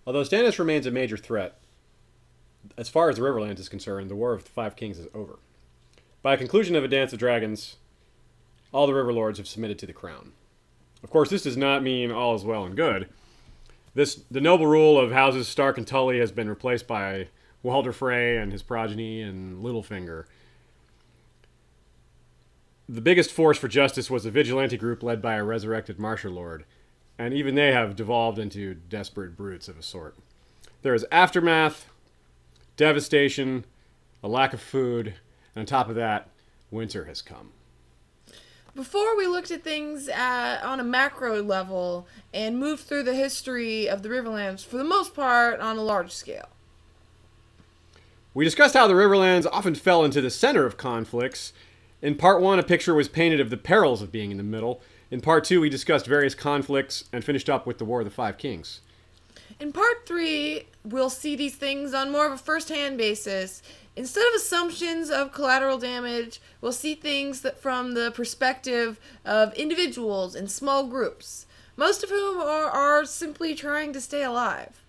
Although Stannis remains a major threat, as far as the Riverlands is concerned, the War of the Five Kings is over. By conclusion of A Dance of Dragons, all the River Lords have submitted to the crown. Of course, this does not mean all is well and good. The noble rule of houses Stark and Tully has been replaced by Walder Frey and his progeny and Littlefinger. The biggest force for justice was the Vigilante group led by a resurrected Martial Lord, and even they have devolved into desperate brutes of a sort. There is aftermath, devastation, a lack of food, and on top of that, winter has come. Before we looked at things on a macro level and moved through the history of the Riverlands, for the most part, on a large scale. We discussed how the Riverlands often fell into the center of conflicts. In part 1, a picture was painted of the perils of being in the middle. In part 2, we discussed various conflicts and finished up with the War of the Five Kings. In part 3, we'll see these things on more of a first-hand basis. Instead of assumptions of collateral damage, we'll see things that from the perspective of individuals in small groups, most of whom are simply trying to stay alive.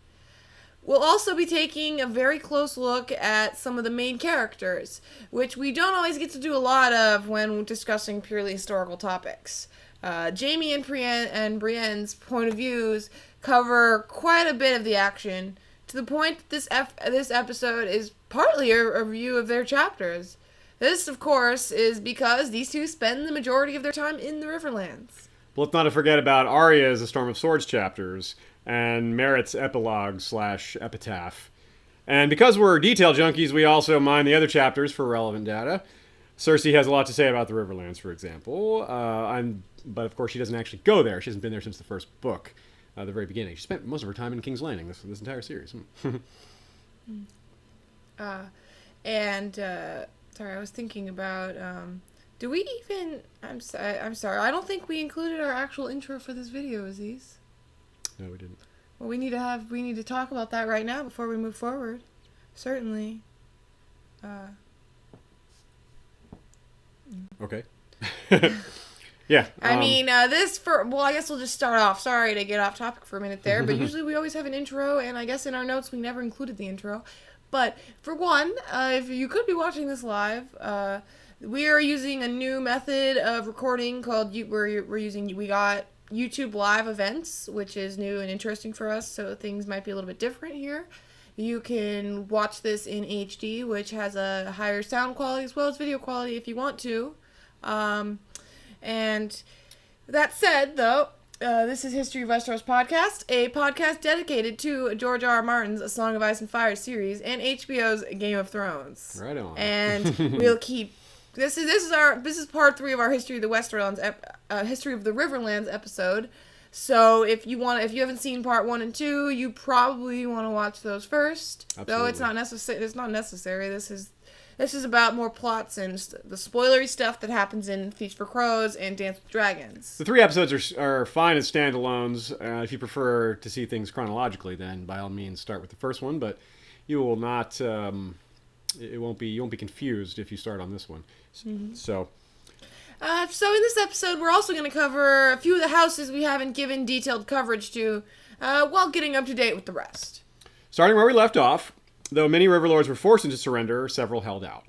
We'll also be taking a very close look at some of the main characters, which we don't always get to do a lot of when discussing purely historical topics. Jaime and Brienne's point of views cover quite a bit of the action, to the point that this episode is partly a review of their chapters. This, of course, is because these two spend the majority of their time in the Riverlands. Well, let's not forget about Arya's A Storm of Swords chapters, and Merritt's epilogue/epitaph. And because we're detail junkies, we also mine the other chapters for relevant data. Cersei has a lot to say about the Riverlands, for example, but of course she doesn't actually go there. She hasn't been there since the first book, the very beginning. She spent most of her time in King's Landing this entire series. Sorry, I was thinking about, do we even, I'm sorry, I don't think we included our actual intro for this video, Aziz. No, we didn't. Well, we need to talk about that right now before we move forward. Certainly. Okay. Yeah. I guess we'll just start off. Sorry to get off topic for a minute there, but usually we always have an intro, and I guess in our notes we never included the intro. But for one, if you could be watching this live, we are using a new method of recording called we got YouTube live events, which is new and interesting for us, so things might be a little bit different here. You can watch this in HD, which has a higher sound quality as well as video quality if you want to. And that said, though, this is History of Westeros podcast, a podcast dedicated to George R. R. Martin's A Song of Ice and Fire series and HBO's Game of Thrones. Right on. And we'll keep. This is part 3 of our History of the Westerlands, History of the Riverlands episode. So if you haven't seen part 1 and 2, you probably want to watch those first. Absolutely. Though it's not necessary. This is about more plots and the spoilery stuff that happens in Feast for Crows and Dance with Dragons. The 3 episodes are fine as standalones. If you prefer to see things chronologically, then by all means start with the first one. But you will not. You won't be confused if you start on this one. Mm-hmm. So in this episode, we're also going to cover a few of the houses we haven't given detailed coverage to, while getting up to date with the rest. Starting where we left off, though many Riverlords were forced into surrender, several held out.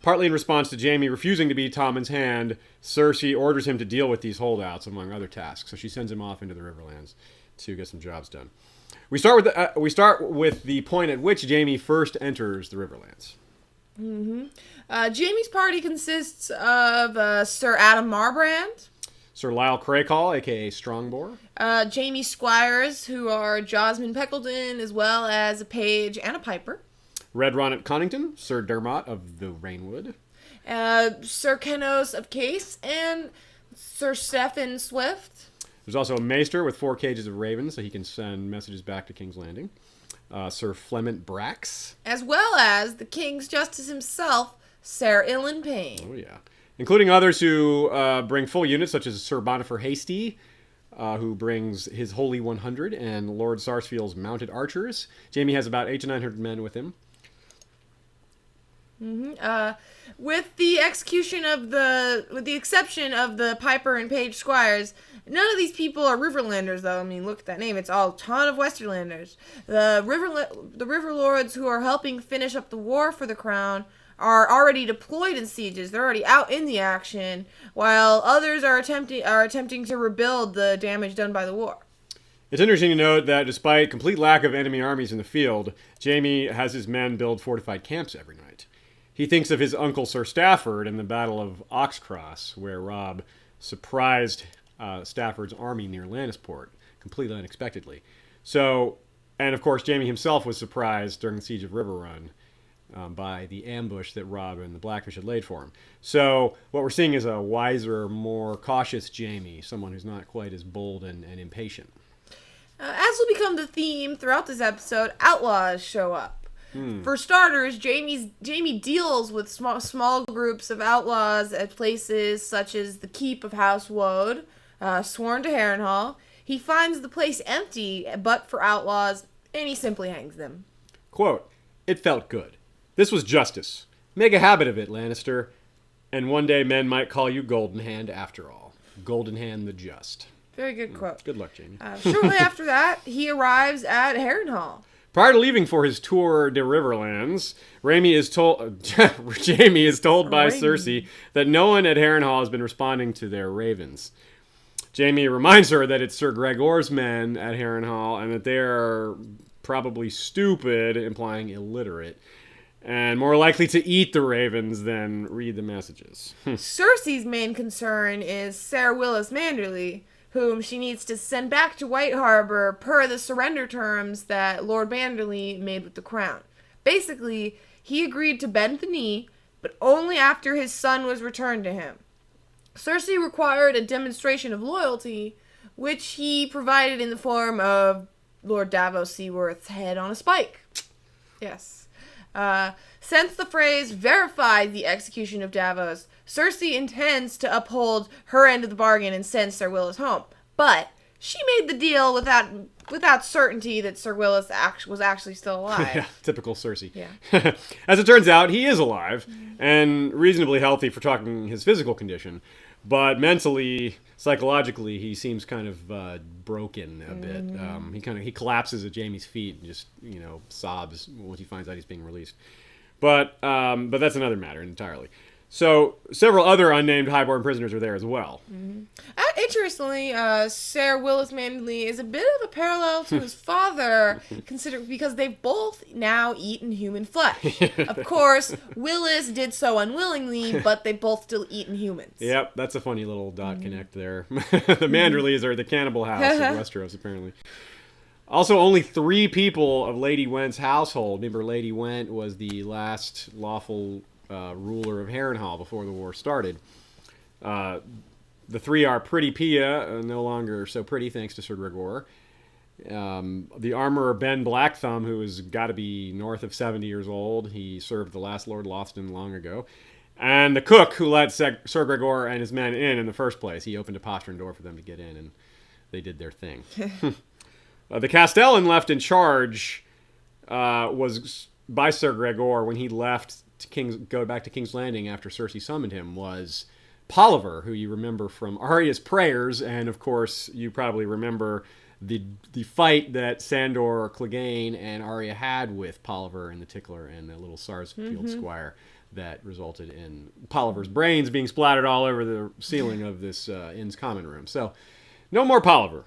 Partly in response to Jaime refusing to be Tommen's hand, Cersei orders him to deal with these holdouts, among other tasks. So she sends him off into the Riverlands to get some jobs done. We start with the point at which Jaime first enters the Riverlands. Mm-hmm. Jaime's party consists of Sir Adam Marbrand, Sir Lyle Crakehall, a.k.a. Strongbore, Jaime's squires, who are Josmond Peckledon, as well as a page and a piper, Red Ronnet Connington, Sir Dermot of the Rainwood, Sir Kenos of Case, and Sir Stephen Swift. There's also a maester with 4 cages of ravens, so he can send messages back to King's Landing. Sir Flement Brax. As well as the King's Justice himself, Sir Ilan Payne. Oh, yeah. Including others who bring full units, such as Sir Bonifer Hasty, who brings his Holy 100, and Lord Sarsfield's mounted archers. Jaime has about 800 to 900 men with him. With the exception of the Piper and Page Squires, none of these people are Riverlanders, though. I mean, look at that name. It's all a ton of Westerlanders. The River Lords who are helping finish up the war for the crown are already deployed in sieges. They're already out in the action, while others are attempting to rebuild the damage done by the war. It's interesting to note that despite complete lack of enemy armies in the field, Jaime has his men build fortified camps every night. He thinks of his uncle Sir Stafford in the Battle of Oxcross, where Robb surprised Stafford's army near Lannisport, completely unexpectedly. So, and of course, Jaime himself was surprised during the Siege of Riverrun by the ambush that Robb and the Blackfish had laid for him. So, what we're seeing is a wiser, more cautious Jaime, someone who's not quite as bold and impatient. As will become the theme throughout this episode, outlaws show up. For starters, Jaime deals with small groups of outlaws at places such as the Keep of House Woad, sworn to Harrenhal. He finds the place empty, but for outlaws, and he simply hangs them. Quote, "It felt good. This was justice. Make a habit of it, Lannister. And one day men might call you Golden Hand after all. Golden Hand the Just." Very good quote. Good luck, Jaime. Shortly after that, he arrives at Harrenhal. Prior to leaving for his tour de Riverlands, Jaime is told by Cersei that no one at Harrenhal has been responding to their ravens. Jaime reminds her that it's Ser Gregor's men at Harrenhal and that they are probably stupid, implying illiterate, and more likely to eat the ravens than read the messages. Cersei's main concern is Ser Willis Manderly, whom she needs to send back to White Harbor per the surrender terms that Lord Manderly made with the crown. Basically, he agreed to bend the knee, but only after his son was returned to him. Cersei required a demonstration of loyalty, which he provided in the form of Lord Davos Seaworth's head on a spike. Yes. Since the phrase verified the execution of Davos, Cersei intends to uphold her end of the bargain and send Sir Willis home. But she made the deal without certainty that Sir Willis was actually still alive. Yeah, typical Cersei. Yeah. As it turns out, he is alive and reasonably healthy for talking his physical condition. But mentally, psychologically, he seems kind of broken a bit. He collapses at Jaime's feet and just sobs once he finds out he's being released. But that's another matter entirely. So several other unnamed highborn prisoners are there as well. Interestingly, Ser Willis Manderly is a bit of a parallel to his father, because they've both now eaten human flesh. Of course, Willis did so unwillingly, but they both still eaten humans. Yep, that's a funny little dot connect there. The Manderlys are the cannibal house of Westeros, apparently. Also, only 3 people of Lady Went's household. Remember, Lady Went was the last lawful ruler of Harrenhal before the war started. The 3 are Pretty Pia, no longer so pretty thanks to Ser Gregor. The armorer Ben Blackthumb, who has got to be north of 70 years old. He served the last Lord Lothston long ago. And the cook who let Ser Gregor and his men in the first place. He opened a postern door for them to get in, and they did their thing. The Castellan left in charge was by Ser Gregor when he left to go back to King's Landing after Cersei summoned him, was Polliver, who you remember from Arya's prayers, and of course you probably remember the fight that Sandor Clegane and Arya had with Polliver and the Tickler and the little Sarsfield squire that resulted in Polliver's brains being splattered all over the ceiling of this inn's common room. So, no more Polliver.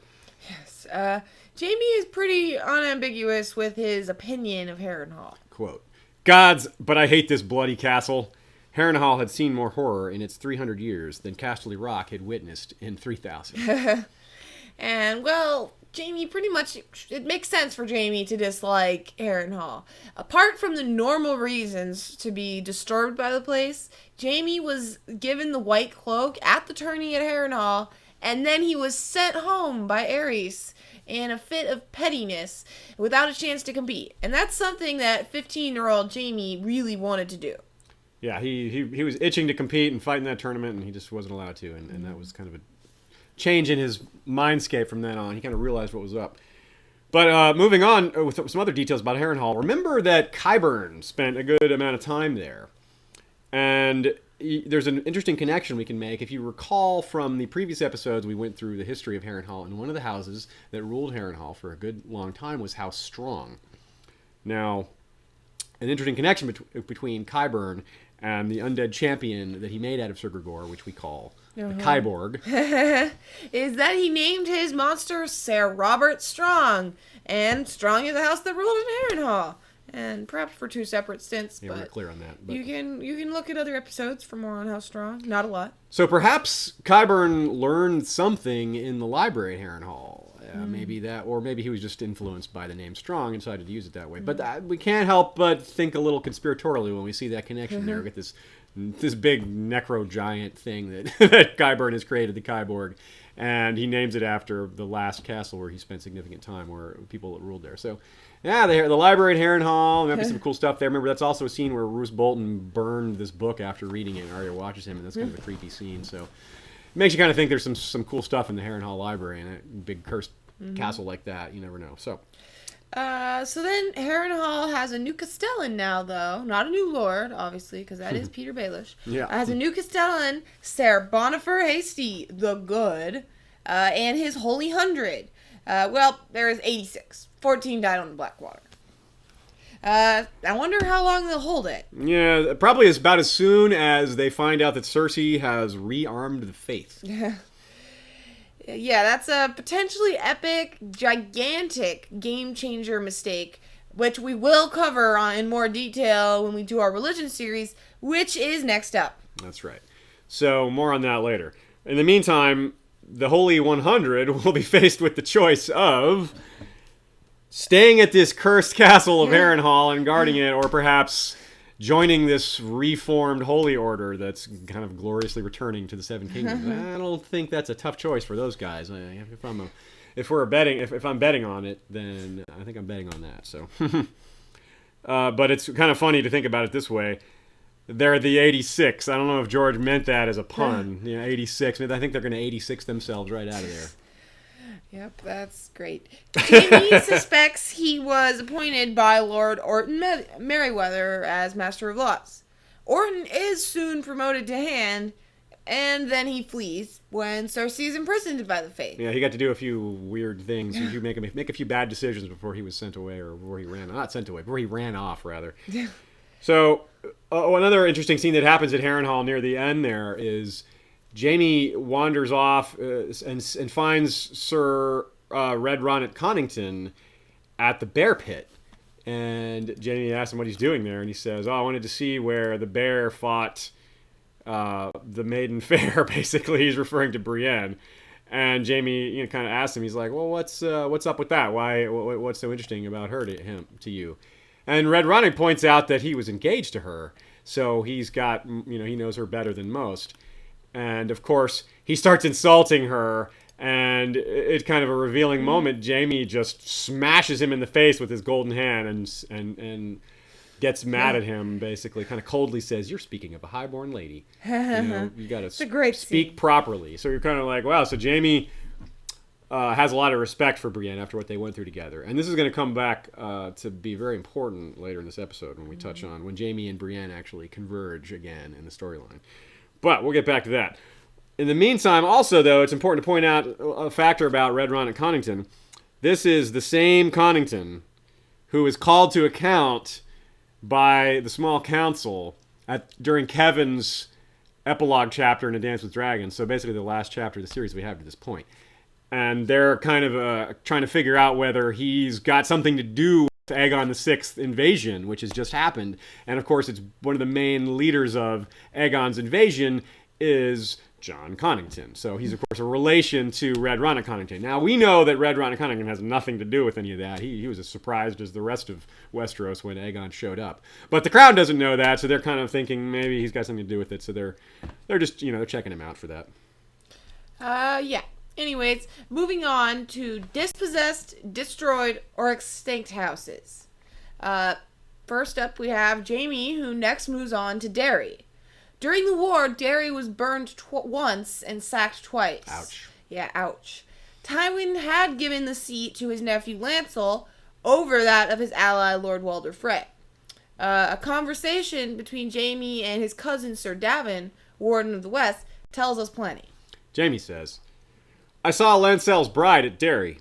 Yes. Jaime is pretty unambiguous with his opinion of Harrenhal. Quote, "Gods, but I hate this bloody castle. Harrenhal had seen more horror in its 300 years than Casterly Rock had witnessed in 3,000. And, well, Jaime pretty much, it makes sense for Jaime to dislike Harrenhal. Apart from the normal reasons to be disturbed by the place, Jaime was given the white cloak at the tourney at Harrenhal, and then he was sent home by Aerys in a fit of pettiness without a chance to compete. And that's something that 15-year-old Jaime really wanted to do. Yeah, he was itching to compete and fight in that tournament, and he just wasn't allowed to, and that was kind of a change in his mindscape from then on. He kind of realized what was up. But moving on with some other details about Harrenhal, remember that Qyburn spent a good amount of time there. And there's an interesting connection we can make. If you recall from the previous episodes, we went through the history of Harrenhal, and one of the houses that ruled Harrenhal for a good long time was House Strong. Now, an interesting connection between Qyburn and the undead champion that he made out of Sir Gregor, which we call the Kyborg, is that he named his monster Sir Robert Strong, and Strong is a house that ruled in Harrenhal. And perhaps for 2 separate stints, yeah, but we're not clear on that. But you can look at other episodes for more on how strong. Not a lot. So perhaps Qyburn learned something in the library at Harrenhal. Maybe that, or maybe he was just influenced by the name Strong and decided to use it that way. But we can't help but think a little conspiratorially when we see that connection there. We get this big necro giant thing that, that Qyburn has created, the Kyborg, and he names it after the last castle where he spent significant time, where people that ruled there. So, yeah, the library at Harrenhal, there might be some cool stuff there. Remember, that's also a scene where Roose Bolton burned this book after reading it, and Arya watches him, and that's kind of a creepy scene. So, it makes you kind of think there's some cool stuff in the Harrenhal library, and a big cursed castle like that. You never know. So then Harrenhal has a new Castellan now, though. Not a new lord, obviously, because that is Peter Baelish. Yeah. Has a new Castellan, Ser Bonifer Hasty the Good, and his Holy 100. There is 86. 14 died on the Blackwater. I wonder how long they'll hold it. Yeah, probably about as soon as they find out that Cersei has rearmed the faith. Yeah, that's a potentially epic, gigantic game-changer mistake, which we will cover in more detail when we do our religion series, which is next up. That's right. So, more on that later. In the meantime, the Holy 100 will be faced with the choice of staying at this cursed castle of Harrenhal and guarding it, or perhaps joining this reformed holy order that's kind of gloriously returning to the Seven Kingdoms. I don't think that's a tough choice for those guys. If I'm betting on it, then I think I'm betting on that. So, but it's kind of funny to think about it this way. They're the 86. I don't know if George meant that as a pun. 86. I think they're going to 86 themselves right out of there. Yep, that's great. Jaime suspects he was appointed by Lord Orton Merryweather as Master of Laws. Orton is soon promoted to Hand, and then he flees when Cersei is imprisoned by the Faith. Yeah, he got to do a few weird things. He make a few bad decisions before he was sent away, or before he ran off, rather. So, another interesting scene that happens at Harrenhal near the end there is Jaime wanders off and finds Sir Riverrun at Connington at the Bear Pit. And Jaime asks him what he's doing there, and he says, I wanted to see where the bear fought the maiden fair, basically. He's referring to Brienne. And Jaime kind of asks him, he's like, well, what's up with that? What's so interesting about her to you? And Red Running points out that he was engaged to her, so he's got, he knows her better than most. And, of course, he starts insulting her, and it's kind of a revealing moment. Jaime just smashes him in the face with his golden hand and gets mad at him, basically, kind of coldly says, you're speaking of a highborn lady. You got to speak properly. So you're kind of like, wow, so Jaime has a lot of respect for Brienne after what they went through together. And this is going to come back to be very important later in this episode when we touch on when Jaime and Brienne actually converge again in the storyline. But we'll get back to that. In the meantime, also, though, it's important to point out a factor about Riverrun and Connington. This is the same Connington who is called to account by the small council during Kevin's epilogue chapter in A Dance with Dragons. So basically the last chapter of the series we have to this point. And they're kind of trying to figure out whether he's got something to do with Aegon VI's invasion, which has just happened. And of course, it's one of the main leaders of Aegon's invasion is Jon Connington. So he's, of course, a relation to Riverrun and Connington. Now, we know that Riverrun and Connington has nothing to do with any of that. He was as surprised as the rest of Westeros when Aegon showed up. But the crowd doesn't know that, so they're kind of thinking maybe he's got something to do with it. So they're just, they're checking him out for that. Yeah. Anyways, moving on to dispossessed, destroyed, or extinct houses. First up, we have Jaime, who next moves on to Derry. During the war, Derry was burned once and sacked twice. Ouch. Yeah, ouch. Tywin had given the seat to his nephew Lancel over that of his ally Lord Walder Frey. A conversation between Jaime and his cousin Sir Davin, Warden of the West, tells us plenty. Jaime says, I saw Lancel's bride at Derry.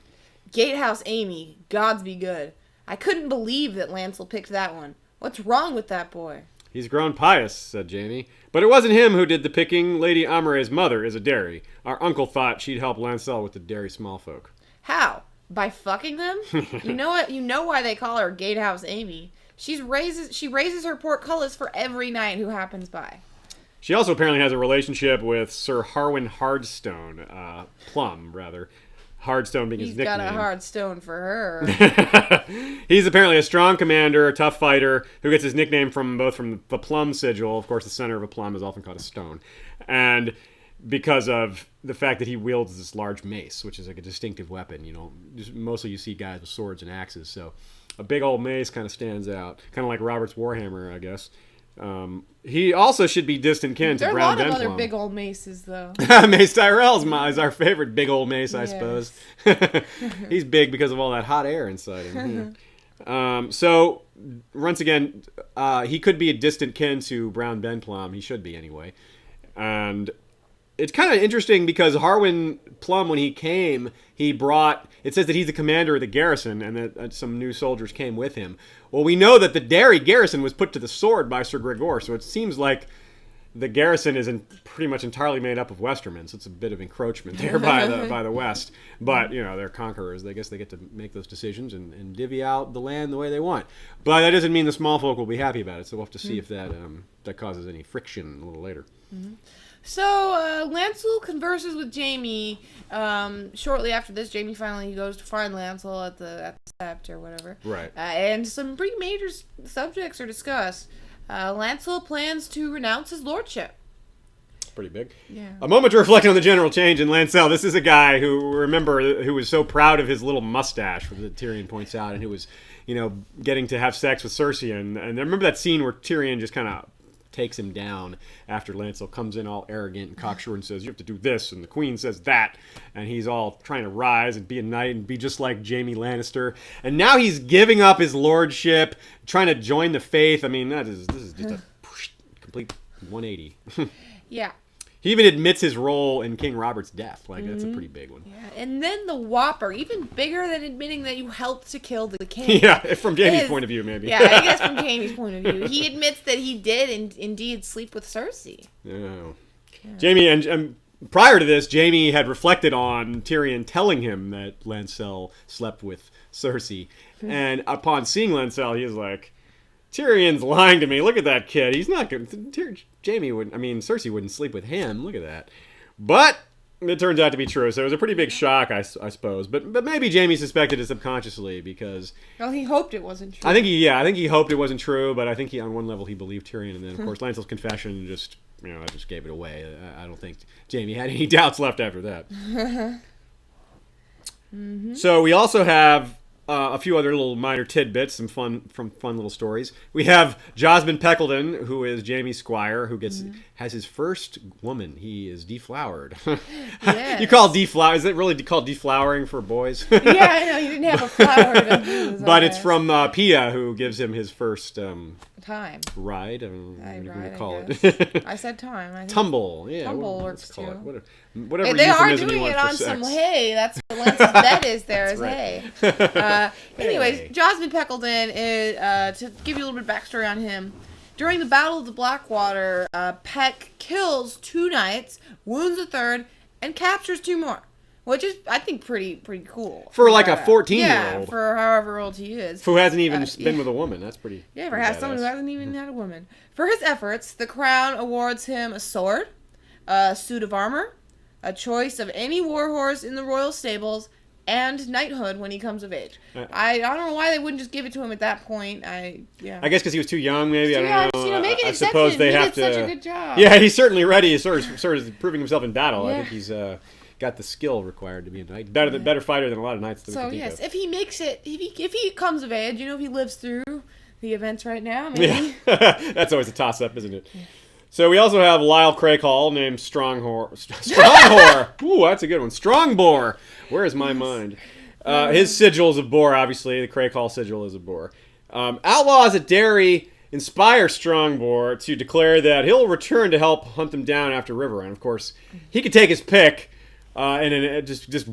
Gatehouse Amy, gods be good. I couldn't believe that Lancel picked that one. What's wrong with that boy? He's grown pious, said Jaime. But it wasn't him who did the picking. Lady Amare's mother is a Derry. Our uncle thought she'd help Lancel with the Derry small folk. How? By fucking them? You know what? You know why they call her Gatehouse Amy. She raises her portcullis for every knight who happens by. She also apparently has a relationship with Sir Harwin Hardstone. Plum, rather. Hardstone being his nickname. He's got a hard stone for her. He's apparently a strong commander, a tough fighter, who gets his nickname from the plum sigil. Of course, the center of a plum is often called a stone. And because of the fact that he wields this large mace, which is like a distinctive weapon. You know, mostly you see guys with swords and axes. So a big old mace kind of stands out. Kind of like Robert's Warhammer, I guess. He also should be distant kin to Brown Benplum. There are a lot of other big old maces, though. Mace Tyrell's is our favorite big old mace, I suppose. He's big because of all that hot air inside him. So, once again, he could be a distant kin to Brown Benplum. He should be, anyway. And it's kind of interesting because Harwin Plum, when he came, it says that he's the commander of the garrison and that some new soldiers came with him. Well, we know that the Derry garrison was put to the sword by Sir Gregor, so it seems like the garrison is pretty much entirely made up of Westermen, so it's a bit of encroachment there by the West. But, you know, they're conquerors. I guess they get to make those decisions and divvy out the land the way they want. But that doesn't mean the small folk will be happy about it, so we'll have to see if that causes any friction a little later. Mm-hmm. So, Lancel converses with Jaime. Shortly after this, Jaime finally goes to find Lancel at the sept or whatever. Right. And some pretty major subjects are discussed. Lancel plans to renounce his lordship. Pretty big. Yeah. A moment to reflect on the general change in Lancel. This is a guy who was so proud of his little mustache, that Tyrion points out, and who was, you know, getting to have sex with Cersei. And I remember that scene where Tyrion just kind of takes him down after Lancel comes in all arrogant and cocksure and says, you have to do this, and the queen says that, and he's all trying to rise and be a knight and be just like Jaime Lannister, and now he's giving up his lordship, trying to join the faith. I mean, this is just a complete 180. Yeah. He even admits his role in King Robert's death. Like, that's a pretty big one. Yeah, and then the whopper, even bigger than admitting that you helped to kill the king. Yeah, from Jaime's point of view, maybe. Yeah, I guess from Jaime's point of view. He admits that he did indeed sleep with Cersei. Oh. Yeah. Jaime, and prior to this, Jaime had reflected on Tyrion telling him that Lancel slept with Cersei. And upon seeing Lancel, he was like, Tyrion's lying to me. Look at that kid. He's not good. Cersei wouldn't sleep with him. Look at that. But it turns out to be true. So it was a pretty big shock, I suppose. But maybe Jaime suspected it subconsciously because... Well, he hoped it wasn't true. I think he hoped it wasn't true, but I think on one level he believed Tyrion. And then, of course, Lancel's confession just gave it away. I don't think Jaime had any doubts left after that. Mm-hmm. So we also have... a few other little minor tidbits, some fun little stories. We have Josmond Peckledon, who is Jaime's squire, who has his first woman. He is deflowered. Yes. You call deflower? Is it really called deflowering for boys? Yeah, I know. He didn't have a flower to lose. But it's from Pia, who gives him his first time ride. What do you call it? I said time. Tumble. Yeah. Tumble works too. Whatever they are euphemism doing you want it on for sex. some hay. That's what Lance's bet is there is right. hay. Anyways, Josmond Peckledon is, to give you a little bit of backstory on him, during the Battle of the Blackwater, Peck kills 2 knights, wounds a 3rd, and captures 2 more. Which is, I think, pretty cool. For like a 14-year-old. Yeah, for however old he is. Who hasn't even been with a woman. That's pretty Yeah, for someone who hasn't even had a woman. For his efforts, the crown awards him a sword, a suit of armor, a choice of any warhorse in the royal stables, and knighthood when he comes of age. I don't know why they wouldn't just give it to him at that point. I guess because he was too young, maybe. I don't know. Make an I exception. suppose they have to. He did such a good job. Yeah, he's certainly ready. He's sort of proving himself in battle. Yeah. I think he's got the skill required to be a knight. Better fighter than a lot of knights. So yes, if he makes it, if he comes of age, if he lives through the events right now, maybe. Yeah. That's always a toss-up, isn't it? Yeah. So we also have Lyle Crakehall named Stronghor. Ooh, that's a good one. Strongbore. Where is my mind? His sigil is a boar, obviously. The Crakehall sigil is a boar. Outlaws at Derry. inspire Strongboar to declare that he'll return to help hunt them down after Riverrun. Of course, he could take his pick and just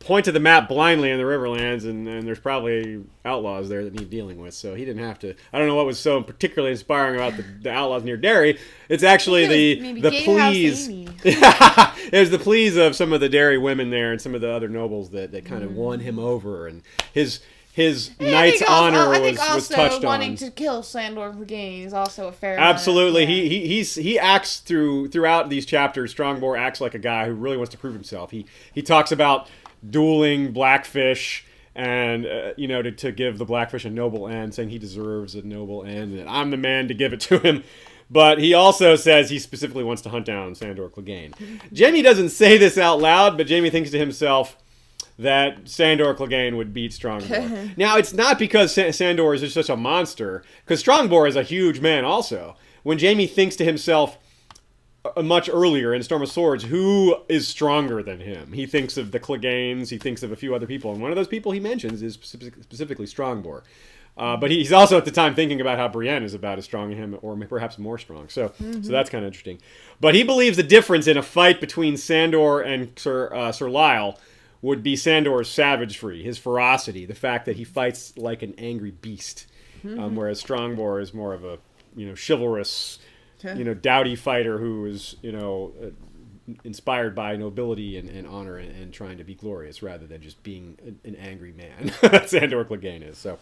point to the map blindly in the Riverlands, and there's probably outlaws there that need dealing with. So he didn't have to. I don't know what was so particularly inspiring about the outlaws near Derry. It's actually the pleas. It was the pleas of some of the Derry women there and some of the other nobles that kind of won him over, and his knight's honor was touched on. Wanting to kill Sandor Clegane is also a fair. Absolutely, he acts throughout these chapters. Strongboar acts like a guy who really wants to prove himself. He talks about dueling Blackfish, and to give the Blackfish a noble end, saying he deserves a noble end, and I'm the man to give it to him. But he also says he specifically wants to hunt down Sandor Clegane. Jaime doesn't say this out loud, but Jaime thinks to himself that Sandor Clegane would beat Strongboar. Now, it's not because Sandor is just such a monster, because Strongboar is a huge man also. When Jaime thinks to himself, much earlier in Storm of Swords, who is stronger than him? He thinks of the Cleganes, he thinks of a few other people, and one of those people he mentions is specifically Strongboar. But he's also at the time thinking about how Brienne is about as strong as him, or perhaps more strong. So that's kind of interesting. But he believes the difference in a fight between Sandor and Sir Lyle would be Sandor's savagery, his ferocity, the fact that he fights like an angry beast, whereas Strongboar is more of a chivalrous, doughty fighter who is, inspired by nobility and honor and trying to be glorious rather than just being an angry man. Sandor Clegane is. So,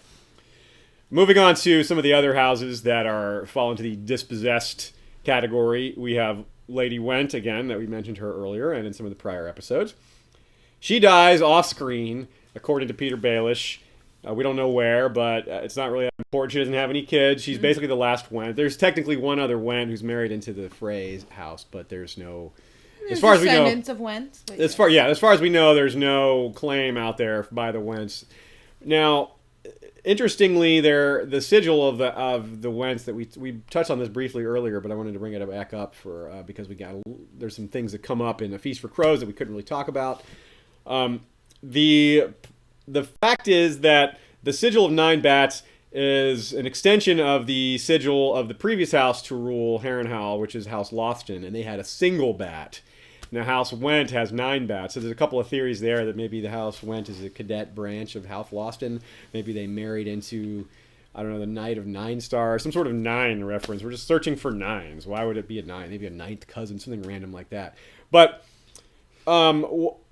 moving on to some of the other houses that fall into the dispossessed category, we have Lady Went again, that we mentioned her earlier and in some of the prior episodes. She dies off screen, according to Peter Baelish. We don't know where, but it's not really important. She doesn't have any kids. She's basically the last Went. There's technically one other Went who's married into the Frey's house, but there's no... As far as we know... Descendants of Went. As far as we know, there's no claim out there by the Wents. Now, interestingly, the sigil of the Wents that we touched on this briefly earlier, but I wanted to bring it back up because there's some things that come up in A Feast for Crows that we couldn't really talk about. The fact is that the sigil of 9 bats is an extension of the sigil of the previous house to rule Harrenhal, which is House Lothston, and they had a single bat. Now, House Went has 9 bats, so there's a couple of theories there that maybe the House Went is a cadet branch of House Lothston. Maybe they married into, I don't know, the Knight of 9 Stars, some sort of 9 reference. We're just searching for 9s. Why would it be a 9? Maybe a 9th cousin, something random like that. But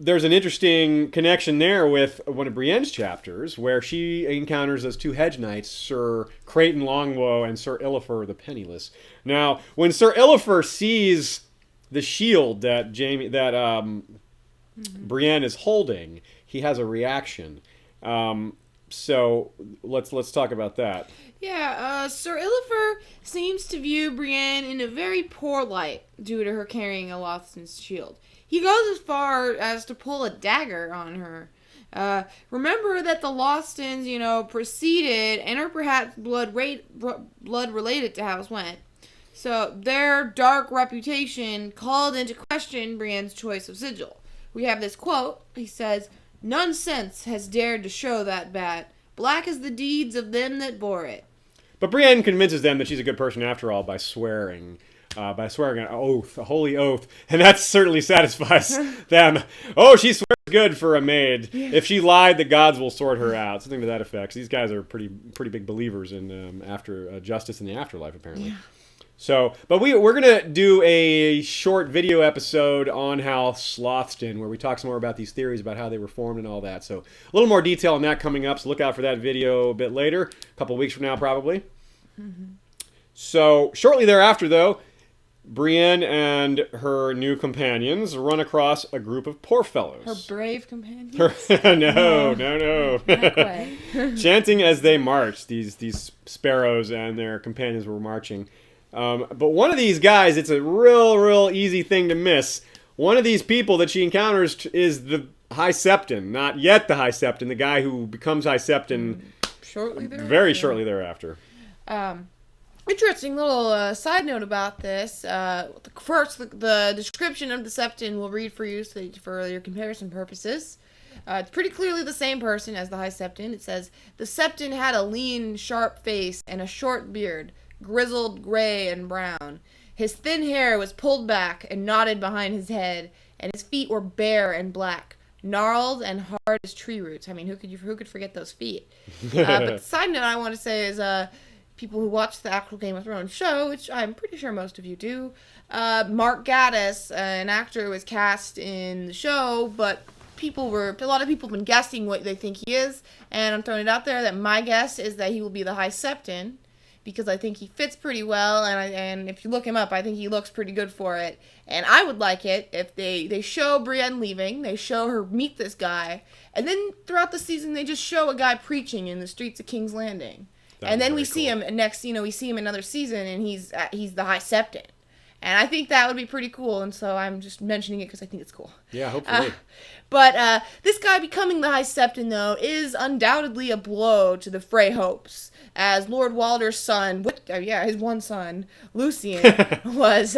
there's an interesting connection there with one of Brienne's chapters, where she encounters those 2 hedge knights, Sir Creighton Longwoe and Sir Illifer the Penniless. Now, when Sir Illifer sees the shield that Brienne is holding, he has a reaction. So let's talk about that. Yeah, Sir Illifer seems to view Brienne in a very poor light due to her carrying a Lothston's shield. He goes as far as to pull a dagger on her. Remember that the Lothstons, preceded and are perhaps blood related to House Went. So their dark reputation called into question Brienne's choice of sigil. We have this quote. He says, "None since has dared to show that bat. Black is the deeds of them that bore it." But Brienne convinces them that she's a good person after all by swearing an oath, a holy oath, and that certainly satisfies them. Oh, she swears good for a maid. Yeah. If she lied, the gods will sort her out. Something to that effect. These guys are pretty big believers in after justice in the afterlife, apparently. Yeah. So, but we're gonna do a short video episode on House Lothston where we talk some more about these theories about how they were formed and all that. So, a little more detail on that coming up. So, look out for that video a bit later, a couple of weeks from now, probably. Mm-hmm. So, shortly thereafter, though, Brienne and her new companions run across a group of poor fellows. Her brave companions? No. Chanting as they march, these sparrows and their companions were marching. But one of these guys, it's a real easy thing to miss. One of these people that she encounters is the High Septon. Not yet the High Septon, the guy who becomes High Septon very shortly thereafter. Interesting little side note about this. First, the description of the Septon we'll read for you for your comparison purposes. It's pretty clearly the same person as the High Septon. It says, "The Septon had a lean, sharp face and a short beard. grizzled gray and brown. His thin hair was pulled back and knotted behind his head, and his feet were bare and black, gnarled and hard as tree roots. I mean, who could forget those feet? But the side note I want to say is, people who watch the actual Game of Thrones show, which I'm pretty sure most of you do, Mark Gatiss, an actor, was cast in the show, but a lot of people have been guessing what they think he is, and I'm throwing it out there that my guess is that he will be the High Septon, because I think he fits pretty well, and if you look him up, I think he looks pretty good for it. And I would like it if they show Brienne leaving, they show her meet this guy, and then throughout the season they just show a guy preaching in the streets of King's Landing. And then we see him next, we see him another season, and he's the High Septon. And I think that would be pretty cool, and so I'm just mentioning it because I think it's cool. Yeah, hopefully. But this guy becoming the High Septon, though, is undoubtedly a blow to the Frey hopes, as Lord Walder's son, his one son, Lucien, was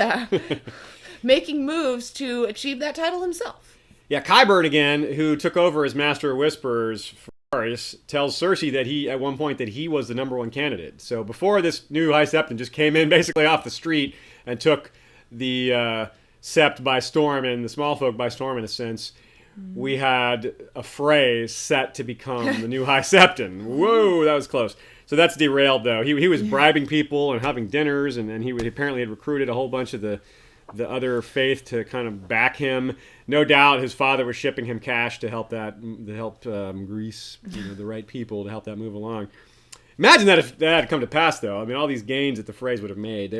making moves to achieve that title himself. Yeah, Qyburn again, who took over as Master of Whispers for Varys, tells Cersei that at one point that he was the number one candidate. So before this new High Septon just came in basically off the street and took the Sept by storm and the small folk by storm in a sense, we had a Frey set to become the new High Septon. Whoa, that was close. So that's derailed, though. He was bribing people and having dinners, and he apparently had recruited a whole bunch of the other faith to kind of back him. No doubt his father was shipping him cash to help grease the right people to help that move along. Imagine that if that had come to pass, though. I mean, all these gains that the Freys would have made.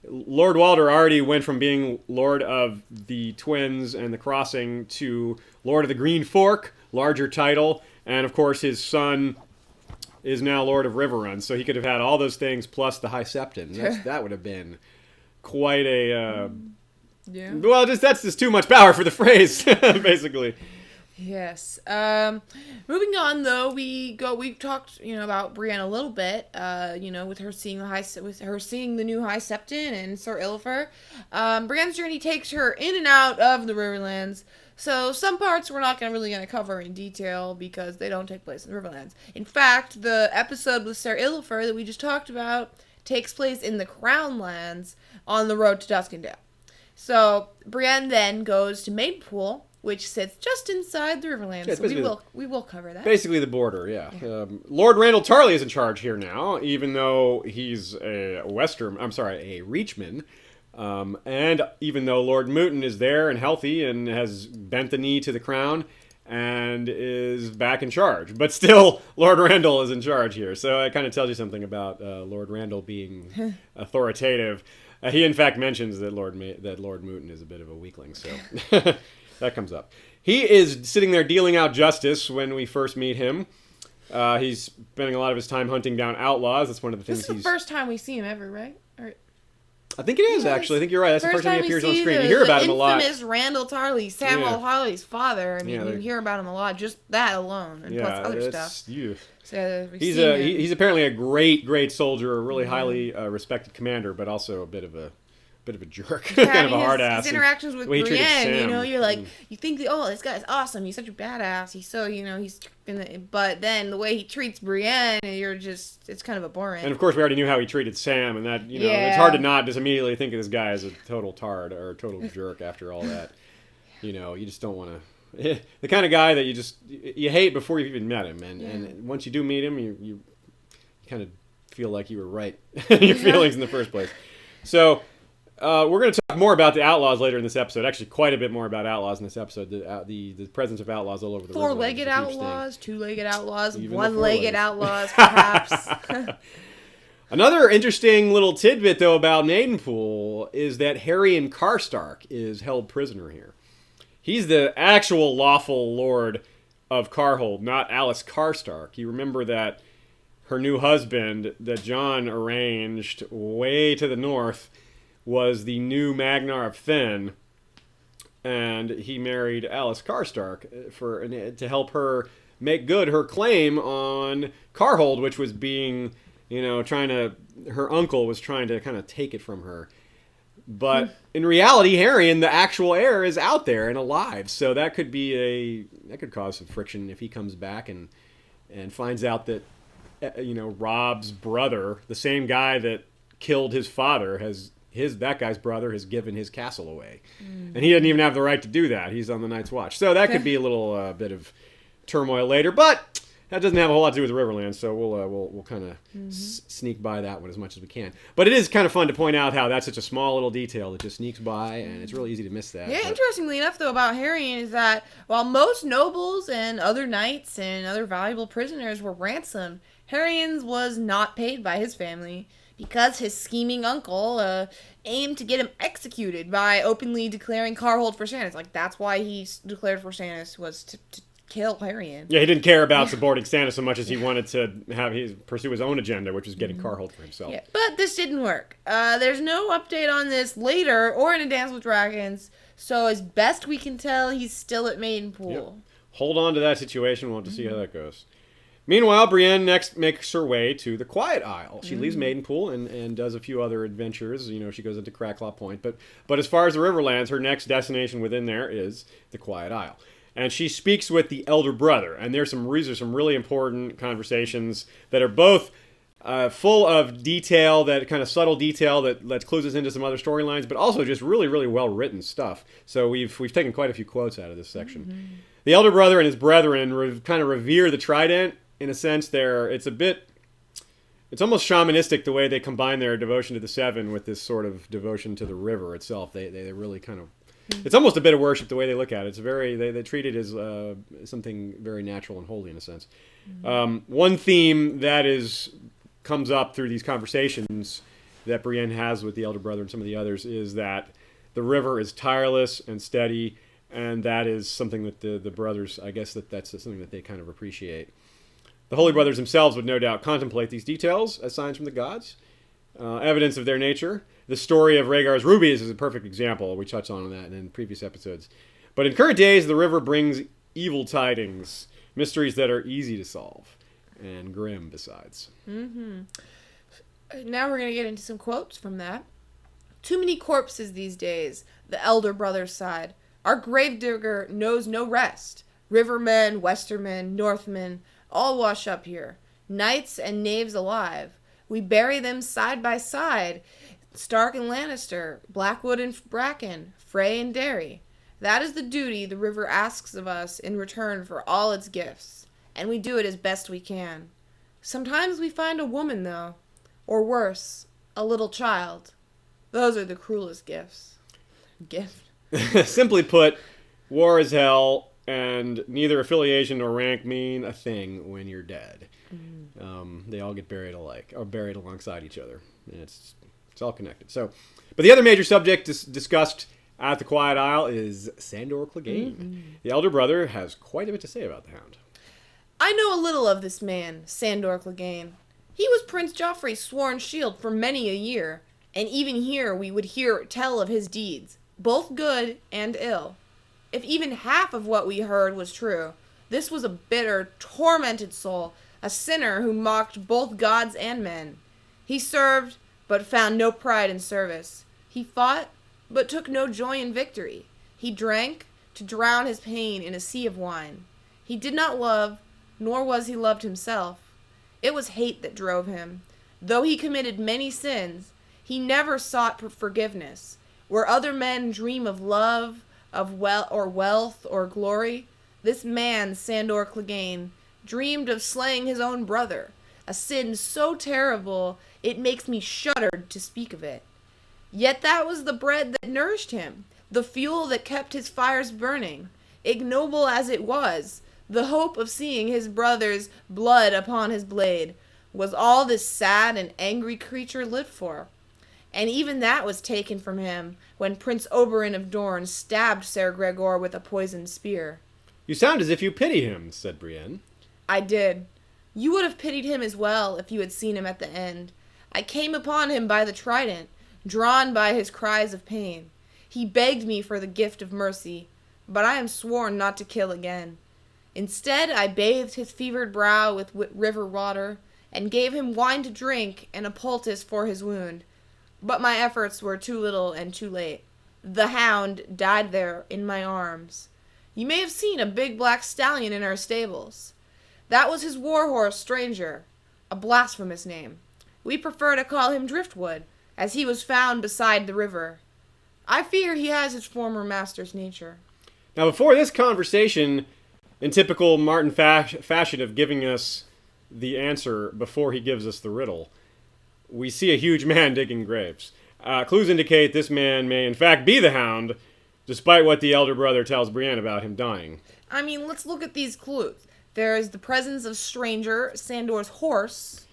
Lord Walder already went from being Lord of the Twins and the Crossing to Lord of the Green Fork, larger title, and of course his son is now Lord of Riverrun, so he could have had all those things plus the High Septon. That would have been quite a... Well, that's just too much power for the Freys, basically. Yes. Moving on, though, we talked, about Brienne a little bit, with her seeing the new High Septon and Sir Illifer. Brienne's journey takes her in and out of the Riverlands, so some parts we're not really going to cover in detail because they don't take place in the Riverlands. In fact, the episode with Sir Illifer that we just talked about takes place in the Crownlands on the road to Duskendale. So Brienne then goes to Maidenpool, which sits just inside the Riverlands. Yeah, so we will cover that. Basically the border, yeah. Lord Randall Tarley is in charge here now, even though he's a Reachman. And even though Lord Mooten is there and healthy and has bent the knee to the crown and is back in charge. But still, Lord Randall is in charge here. So it kind of tells you something about Lord Randall being authoritative. He, in fact, mentions that Lord Mooten is a bit of a weakling, so... That comes up. He is sitting there dealing out justice when we first meet him. He's spending a lot of his time hunting down outlaws. That's one of the things This is the first time we see him ever, right? I think it is, actually. I think you're right. That's the first time he appears on screen. You hear about him a lot. Infamous Randall Tarley, Samwell Tarley's father. I mean, you hear about him a lot. Just that alone, and plus other stuff. So he's apparently a great soldier, a really highly respected commander, but also a bit of a jerk, kind of a hard ass. His interactions with Brienne, you're like, you think, this guy's awesome. He's such a badass. He's so, but then the way he treats Brienne, it's kind of abhorrent. And of course, we already knew how he treated Sam, and that, it's hard to not just immediately think of this guy as a total tard or a total jerk after all that. You just don't want to. The kind of guy that you hate before you've even met him, and once you do meet him, you kind of feel like you were right in your feelings in the first place. So. We're going to talk more about the outlaws later in this episode. Actually, quite a bit more about outlaws in this episode. The presence of outlaws all over the world. 4-legged outlaws, 2-legged outlaws, 1-legged outlaws, perhaps. Another interesting little tidbit, though, about Maidenpool is that Harrenhal Karstark is held prisoner here. He's the actual lawful lord of Karhold, not Alice Karstark. You remember that her new husband that Jon arranged way to the north was the new Magnar of Fen, and he married Alice Karstark to help her make good her claim on Karhold, which was being, her uncle was trying to kind of take it from her. But in reality, Harrenhal, the actual heir, is out there and alive, so that could cause some friction if he comes back and finds out that Robb's brother, the same guy that killed his father, that guy's brother has given his castle away, and he doesn't even have the right to do that. He's on the Night's Watch, so that could be a little bit of turmoil later. But that doesn't have a whole lot to do with Riverlands, so we'll kind of sneak by that one as much as we can. But it is kind of fun to point out how that's such a small little detail that just sneaks by, and it's really easy to miss that. Yeah, interestingly enough, though, about Harrion is that while most nobles and other knights and other valuable prisoners were ransomed, Harrion's was not paid by his family because his scheming uncle aimed to get him executed by openly declaring Carhold for Stannis. Like, that's why he declared for Stannis, was to kill Harrion. Yeah, he didn't care about supporting Stannis so much as he wanted to pursue his own agenda, which was getting Carhold for himself. Yeah, but this didn't work. There's no update on this later or in A Dance with Dragons, so as best we can tell, he's still at Maidenpool. Yep. Hold on to that situation. We'll have to see how that goes. Meanwhile, Brienne next makes her way to the Quiet Isle. She leaves Maidenpool and does a few other adventures. She goes into Cracklaw Point. But as far as the Riverlands, her next destination within there is the Quiet Isle. And she speaks with the elder brother. And these are some really important conversations that are both full of detail, that kind of subtle detail that clues us into some other storylines, but also just really, really well-written stuff. So we've taken quite a few quotes out of this section. The elder brother and his brethren kind of revere the trident. In a sense, it's almost shamanistic the way they combine their devotion to the Seven with this sort of devotion to the river itself. They really kind of, it's almost a bit of worship the way they look at it. It's they treat it as something very natural and holy in a sense. One theme that comes up through these conversations that Brienne has with the elder brother and some of the others is that the river is tireless and steady, and that is something that the brothers, I guess that's something that they kind of appreciate. The Holy Brothers themselves would no doubt contemplate these details as signs from the gods, evidence of their nature. The story of Rhaegar's rubies is a perfect example. We touched on that in previous episodes. But in current days, the river brings evil tidings, mysteries that are easy to solve, and grim besides. Now we're going to get into some quotes from that. Too many corpses these days, the elder brother sighed. Our gravedigger knows no rest. Rivermen, Westermen, Northmen, all wash up here. Knights and knaves alive. We bury them side by side. Stark and Lannister, Blackwood and Bracken, Frey and Derry. That is the duty the river asks of us in return for all its gifts, and we do it as best we can. Sometimes we find a woman, though, or worse, a little child. Those are the cruelest gifts. Simply put, war is hell, and neither affiliation nor rank mean a thing when you're dead. They all get buried alike, or buried alongside each other. And it's all connected. So, but the other major subject discussed at the Quiet Isle is Sandor Clegane. The elder brother has quite a bit to say about the Hound. I know a little of this man, Sandor Clegane. He was Prince Joffrey's sworn shield for many a year, and even here we would hear tell of his deeds, both good and ill. If even half of what we heard was true, this was a bitter, tormented soul, a sinner who mocked both gods and men. He served, but found no pride in service. He fought, but took no joy in victory. He drank to drown his pain in a sea of wine. He did not love, nor was he loved himself. It was hate that drove him. Though he committed many sins, he never sought forgiveness. Where other men dream of love, of wealth or glory, this man, Sandor Clegane, dreamed of slaying his own brother, a sin so terrible it makes me shudder to speak of it. Yet that was the bread that nourished him, the fuel that kept his fires burning. Ignoble as it was, the hope of seeing his brother's blood upon his blade was all this sad and angry creature lived for. And even that was taken from him when Prince Oberyn of Dorne stabbed Ser Gregor with a poisoned spear. You sound as if you pity him, said Brienne. I did. You would have pitied him as well if you had seen him at the end. I came upon him by the trident, drawn by his cries of pain. He begged me for the gift of mercy, but I am sworn not to kill again. Instead, I bathed his fevered brow with river water, and gave him wine to drink and a poultice for his wound. But my efforts were too little and too late. The Hound died there in my arms. You may have seen a big black stallion in our stables. That was his war horse, Stranger. a blasphemous name. We prefer to call him Driftwood, as he was found beside the river. I fear he has his former master's nature. Now, before this conversation, in typical Martin fashion of giving us the answer before he gives us the riddle, we see a huge man digging graves. Clues indicate this man may in fact be the Hound, despite what the elder brother tells Brienne about him dying. I mean, let's look at these clues. There is the presence of stranger, Sandor's horse.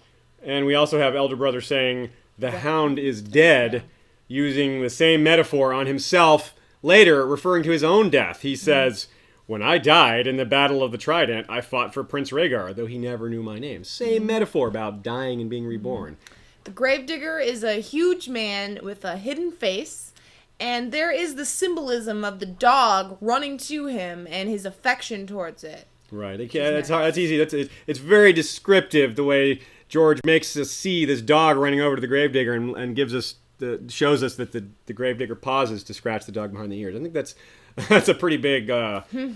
And we also have elder brother saying the Hound is dead, using the same metaphor on himself later, referring to his own death. He says, when I died in the Battle of the Trident, I fought for Prince Rhaegar, though he never knew my name. Same metaphor about dying and being reborn. The gravedigger is a huge man with a hidden face, and there is the symbolism of the dog running to him and his affection towards it. Right. That's easy. It's very descriptive the way George makes us see this dog running over to the gravedigger and gives us shows us that the gravedigger pauses to scratch the dog behind the ears. I think that's a pretty big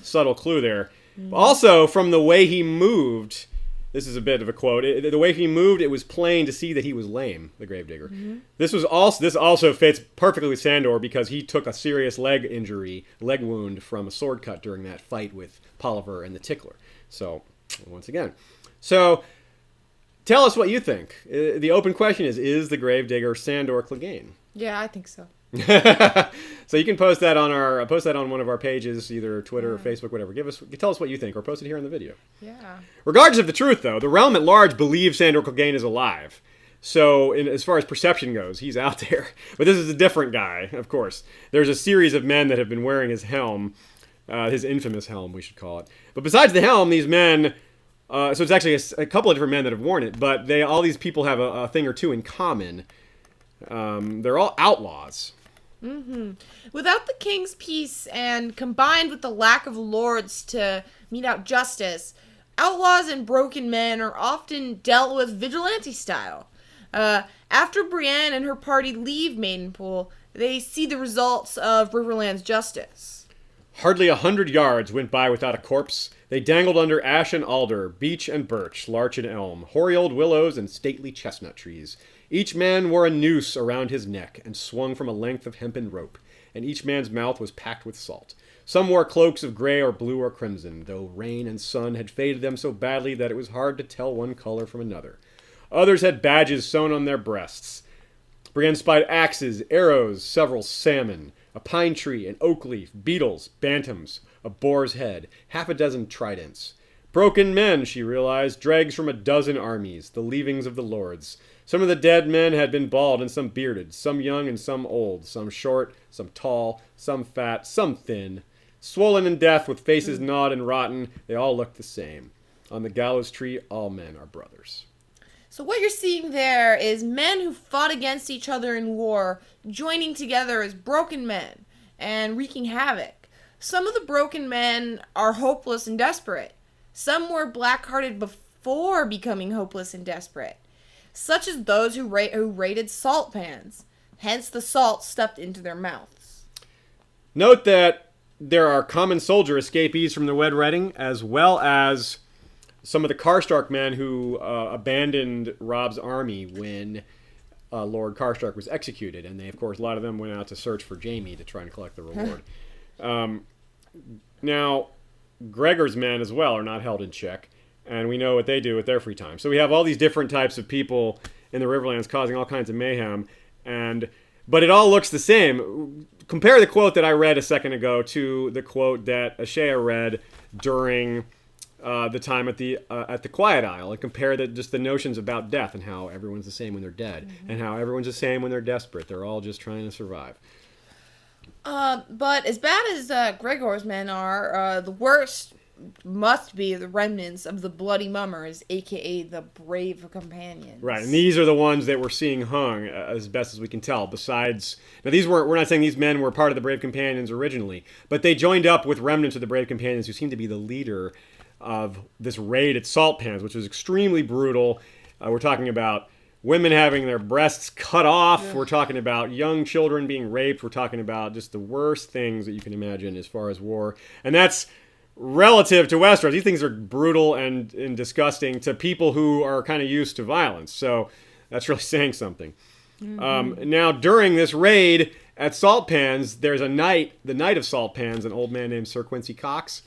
subtle clue there. Also, from the way he moved, this is a bit of a quote. The way he moved, it was plain to see that he was lame, the gravedigger. This also fits perfectly with Sandor because he took a serious leg wound from a sword cut during that fight with Polliver and the Tickler. So, once again. So, tell us what you think. The open question is the gravedigger Sandor Clegane? Yeah, I think so. So you can post that on one of our pages, either Twitter or Facebook, whatever. Tell us what you think, or post it here in the video. Yeah. Regardless of the truth, though, the realm at large believes Sandor Clegane is alive. So, as far as perception goes, he's out there. But this is a different guy, of course. There's a series of men that have been wearing his helm, his infamous helm, we should call it. But besides the helm, these men. So it's actually a couple of different men that have worn it, but all these people have a thing or two in common. They're all outlaws. Without the king's peace and combined with the lack of lords to mete out justice, outlaws and broken men are often dealt with vigilante style. After Brienne and her party leave Maidenpool, they see the results of Riverlands justice. Hardly 100 yards went by without a corpse. They dangled under ash and alder, beech and birch, larch and elm, hoary old willows and stately chestnut trees. Each man wore a noose around his neck and swung from a length of hempen rope, and each man's mouth was packed with salt. Some wore cloaks of gray or blue or crimson, though rain and sun had faded them so badly that it was hard to tell one color from another. Others had badges sewn on their breasts. Brienne spied axes, arrows, several salmon, a pine tree, an oak leaf, beetles, bantams, a boar's head, half a dozen tridents. Broken men, she realized, dregs from a dozen armies, the leavings of the lords. Some of the dead men had been bald and some bearded, some young and some old, some short, some tall, some fat, some thin. Swollen in death, with faces gnawed and rotten, they all looked the same. On the gallows tree, all men are brothers. So what you're seeing there is men who fought against each other in war, joining together as broken men and wreaking havoc. Some of the broken men are hopeless and desperate. Some were black-hearted before becoming hopeless and desperate, such as those who raided salt pans, hence the salt stuffed into their mouths. Note that there are common soldier escapees from the Red Wedding, as well as some of the Karstark men who abandoned Robb's army when Lord Karstark was executed. And they, of course, a lot of them went out to search for Jaime to try and collect the reward. Now, Gregor's men as well are not held in check, and we know what they do with their free time. So we have all these different types of people in the Riverlands causing all kinds of mayhem, but it all looks the same. Compare the quote that I read a second ago to the quote that Ashaya read during the time at the Quiet Isle, and compare just the notions about death and how everyone's the same when they're dead, and how everyone's the same when they're desperate. They're all just trying to survive. But as bad as Gregor's men are, the worst must be the remnants of the Bloody Mummers, a.k.a. the Brave Companions. Right, and these are the ones that we're seeing hung, as best as we can tell. Besides, now we're not saying these men were part of the Brave Companions originally, but they joined up with remnants of the Brave Companions who seem to be the leader of this raid at salt pans, which was extremely brutal. We're talking about women having their breasts cut off. We're talking about young children being raped. We're talking about just the worst things that you can imagine as far as war. And that's relative to Westeros, these things are brutal and disgusting to people who are kind of used to violence. So that's really saying something. Now, during this raid at Salt Pans, there's a knight, the Knight of Salt Pans, an old man named Sir Quincy Cox.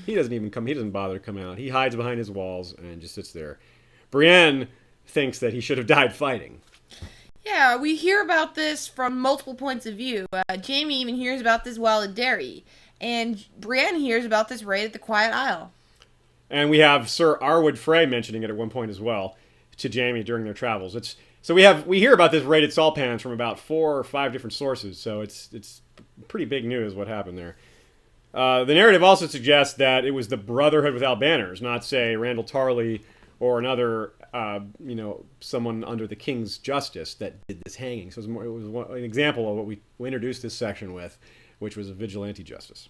He doesn't bother to come out. He hides behind his walls and just sits there. Brienne thinks that he should have died fighting. Yeah, we hear about this from multiple points of view. Jaime even hears about this while at Derry. And Brienne hears about this raid at the Quiet Isle. And we have Sir Arwood Frey mentioning it at one point as well to Jaime during their travels. So we hear about this raid at Salt Pans from about 4 or 5 different sources. So it's pretty big news what happened there. The narrative also suggests that it was the Brotherhood without banners, not say Randall Tarley or another, someone under the King's justice that did this hanging. So it was an example of what we introduced this section with, which was a vigilante justice.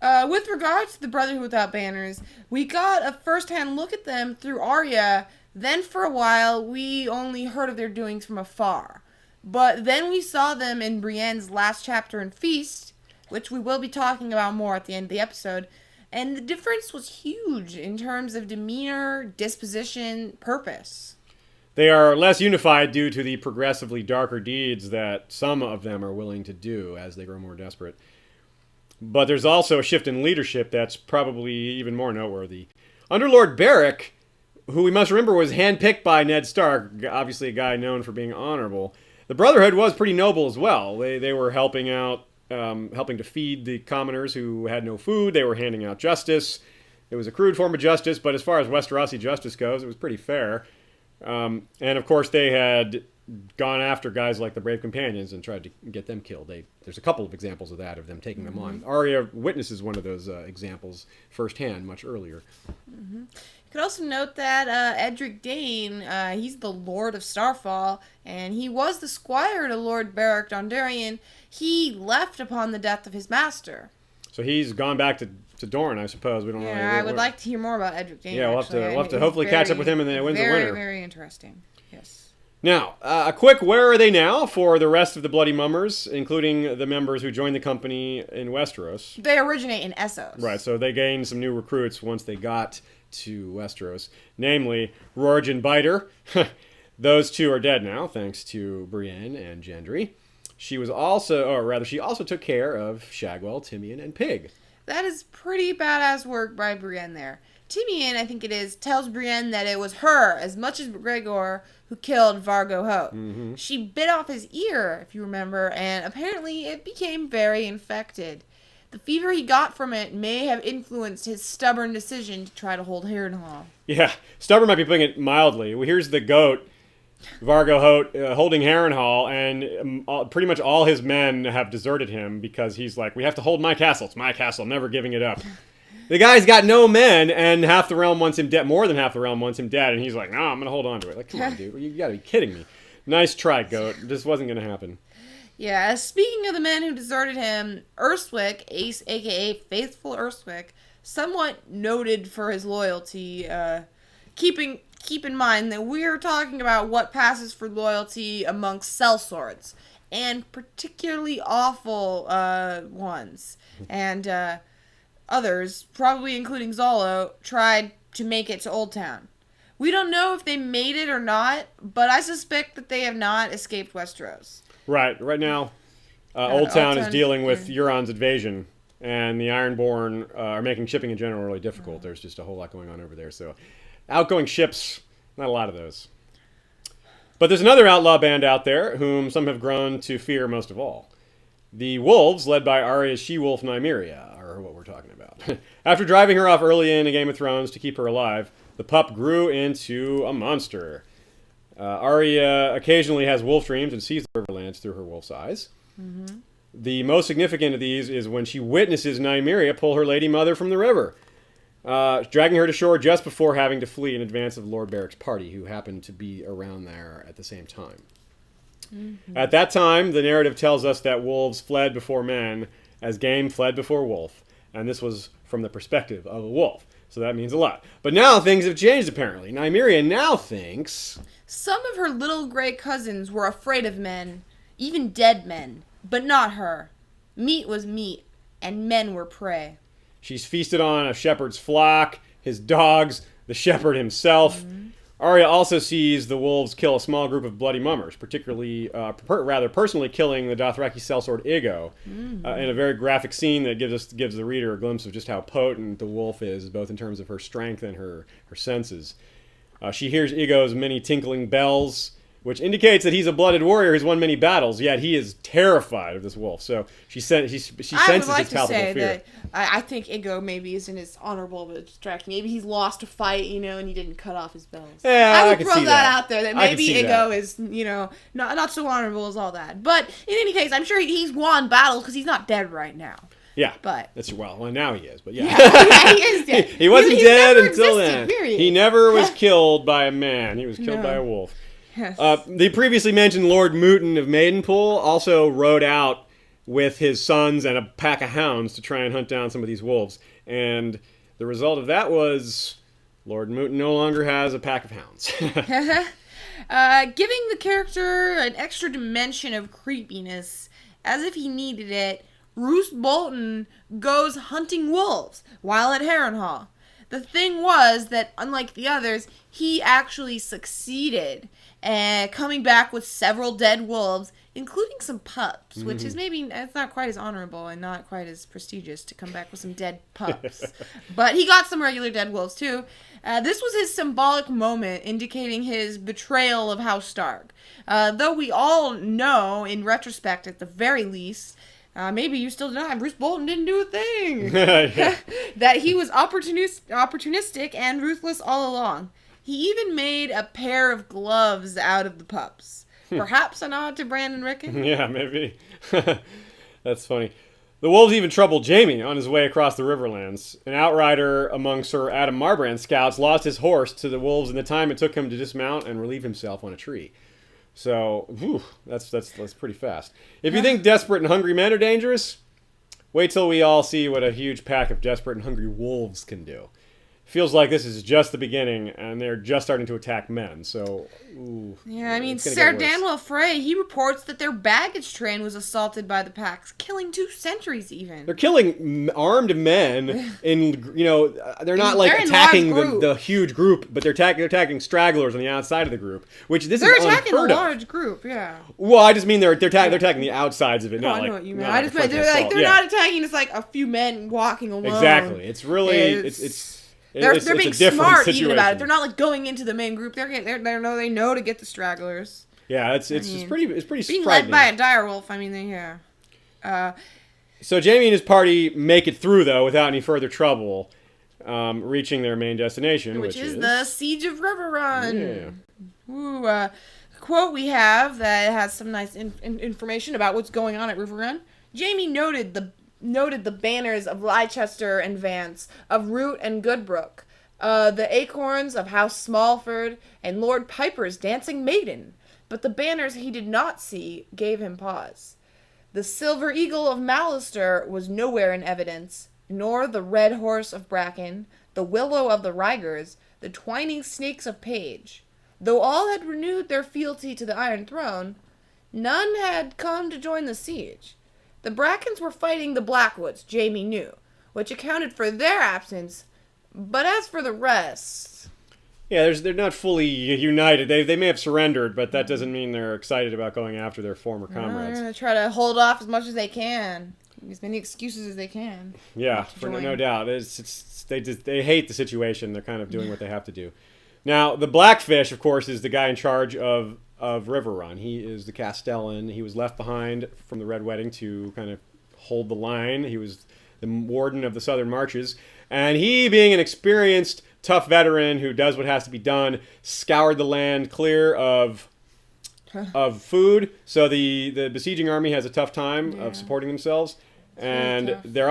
With regards to the Brotherhood without banners, we got a first-hand look at them through Arya. Then for a while, we only heard of their doings from afar. But then we saw them in Brienne's last chapter in Feast, which we will be talking about more at the end of the episode. And the difference was huge in terms of demeanor, disposition, purpose. They are less unified due to the progressively darker deeds that some of them are willing to do as they grow more desperate. But there's also a shift in leadership that's probably even more noteworthy. Under Lord Beric, who we must remember was handpicked by Ned Stark, obviously a guy known for being honorable, the Brotherhood was pretty noble as well. They were helping to feed the commoners who had no food. They were handing out justice. It was a crude form of justice, but as far as Westerosi justice goes, it was pretty fair. And of course, they had gone after guys like the Brave Companions and tried to get them killed. There's a couple of examples of that, of them taking them on. Arya witnesses one of those examples firsthand much earlier. You could also note that Edric Dane, he's the Lord of Starfall, and he was the squire to Lord Beric Dondarrion. He left upon the death of his master. So he's gone back to Dorne, I suppose. We don't know. Yeah, I would like to hear more about Edric Dane. Yeah, we'll have to hopefully catch up with him in the Winds of Winter. Very, very interesting. Yes. Now, a quick where are they now for the rest of the Bloody Mummers, including the members who joined the company in Westeros. They originate in Essos. Right, so they gained some new recruits once they got to Westeros, namely Rorge and Biter. Those two are dead now, thanks to Brienne and Gendry. She also took care of Shagwell, Timian, and Pig. That is pretty badass work by Brienne there. Timian, I think it is, tells Brienne that it was her, as much as Gregor, who killed Vargo Hoat. Mm-hmm. She bit off his ear, if you remember, and apparently it became very infected. The fever he got from it may have influenced his stubborn decision to try to hold Harrenhal. Yeah, stubborn might be putting it mildly. Well, here's the goat, Vargo Hoat, holding Harrenhal, and pretty much all his men have deserted him because he's like, we have to hold my castle. It's my castle. I'm never giving it up. The guy's got no men, and half the realm wants him dead. More than half the realm wants him dead, and he's like, no, I'm going to hold on to it. Like, come on, dude. You got to be kidding me. Nice try, goat. This wasn't going to happen. Yeah, speaking of the men who deserted him, Urswick, Ace, a.k.a. Faithful Urswick, somewhat noted for his loyalty. Keep in mind that we're talking about what passes for loyalty amongst sellswords, and particularly awful ones. And others, probably including Zolo, tried to make it to Old Town. We don't know if they made it or not, but I suspect that they have not escaped Westeros. Right now, Old Town is dealing with Euron's invasion, and the Ironborn are making shipping in general really difficult. There's just a whole lot going on over there. So, outgoing ships, not a lot of those. But there's another outlaw band out there whom some have grown to fear most of all. The Wolves, led by Arya's she-wolf Nymeria, are what we're talking about. After driving her off early in A Game of Thrones to keep her alive, the pup grew into a monster. Arya occasionally has wolf dreams and sees the Riverlands through her wolf's eyes. Mm-hmm. The most significant of these is when she witnesses Nymeria pull her lady mother from the river, dragging her to shore just before having to flee in advance of Lord Beric's party, who happened to be around there at the same time. Mm-hmm. At that time, the narrative tells us that wolves fled before men, as game fled before wolf, and this was from the perspective of a wolf. So that means a lot. But now things have changed, apparently. Nymeria now thinks... Some of her little gray cousins were afraid of men, even dead men, but not her. Meat was meat, and men were prey. She's feasted on a shepherd's flock, his dogs, the shepherd himself. Arya also sees the wolves kill a small group of bloody mummers, particularly, personally killing the Dothraki sellsword Ego, in a very graphic scene that gives the reader a glimpse of just how potent the wolf is, both in terms of her strength and her senses. She hears Ego's many tinkling bells, which indicates that he's a blooded warrior who's won many battles, yet he is terrified of this wolf. So she senses his palpable fear. That I think Ego maybe isn't as honorable of a distraction. Maybe he's lost a fight, and he didn't cut off his bells. Yeah, I would could throw see that out there, that maybe Ego that. is, not so honorable as all that. But in any case, I'm sure he's won battles because he's not dead right now. Yeah, but well, now he is. But yeah, yeah he is dead. he wasn't dead until then. Period. He never was killed by a man. He was killed by a wolf. Yes. The previously mentioned Lord Mooten of Maidenpool also rode out with his sons and a pack of hounds to try and hunt down some of these wolves. And the result of that was Lord Mooten no longer has a pack of hounds. Giving the character an extra dimension of creepiness, as if he needed it, Roose Bolton goes hunting wolves while at Harrenhal. The thing was that, unlike the others, he actually succeeded, coming back with several dead wolves, including some pups, which is it's not quite as honorable and not quite as prestigious to come back with some dead pups. But he got some regular dead wolves, too. This was his symbolic moment, indicating his betrayal of House Stark. Though we all know, in retrospect at the very least, maybe you still deny Roose Bolton didn't do a thing. That he was opportunistic and ruthless all along. He even made a pair of gloves out of the pups. Perhaps a nod to Brandon Rickon? Yeah, maybe. That's funny. The wolves even troubled Jaime on his way across the Riverlands. An outrider among Sir Adam Marbrand's scouts lost his horse to the wolves in the time it took him to dismount and relieve himself on a tree. So, that's pretty fast. If you think desperate and hungry men are dangerous, wait till we all see what a huge pack of desperate and hungry wolves can do. Feels like this is just the beginning, and they're just starting to attack men, so... Yeah, I mean, Sir Danwell Frey, he reports that their baggage train was assaulted by the packs, killing 2 sentries even. They're killing armed men in, they're not like attacking the huge group, but they're attacking stragglers on the outside of the group, which this is unheard of. They're attacking a large group, yeah. Well, I just mean they're attacking the outsides of it, not I like... know what you mean. I just meant they're not attacking just like a few men walking alone. Exactly. It's really... They're being smart situation. even about it. They're not like going into the main group. They know to get the stragglers. Yeah, it's pretty being frightening. Led by a direwolf. I mean, So Jaime and his party make it through though without any further trouble, reaching their main destination, which is the Siege of Riverrun. Yeah. Ooh, quote we have that has some nice information about what's going on at Riverrun. Jaime noted the banners of Leicester and Vance, of Root and Goodbrook, the acorns of House Smallford, and Lord Piper's dancing maiden. But the banners he did not see gave him pause. The Silver Eagle of Mallister was nowhere in evidence, nor the Red Horse of Bracken, the Willow of the Rygers, the Twining Snakes of Page. Though all had renewed their fealty to the Iron Throne, none had come to join the siege. The Brackens were fighting the Blackwoods, Jaime knew, which accounted for their absence, but as for the rest... Yeah, they're not fully united. They may have surrendered, but that doesn't mean they're excited about going after their former comrades. They're going to try to hold off as much as they can. As many excuses as they can. Yeah, no doubt. They hate the situation. They're kind of doing what they have to do. Now, the Blackfish, of course, is the guy in charge of Riverrun. He is the Castellan. He was left behind from the Red Wedding to kind of hold the line. He was the warden of the Southern Marches. And he, being an experienced, tough veteran who does what has to be done, scoured the land clear of food. So the besieging army has a tough time of supporting themselves. And this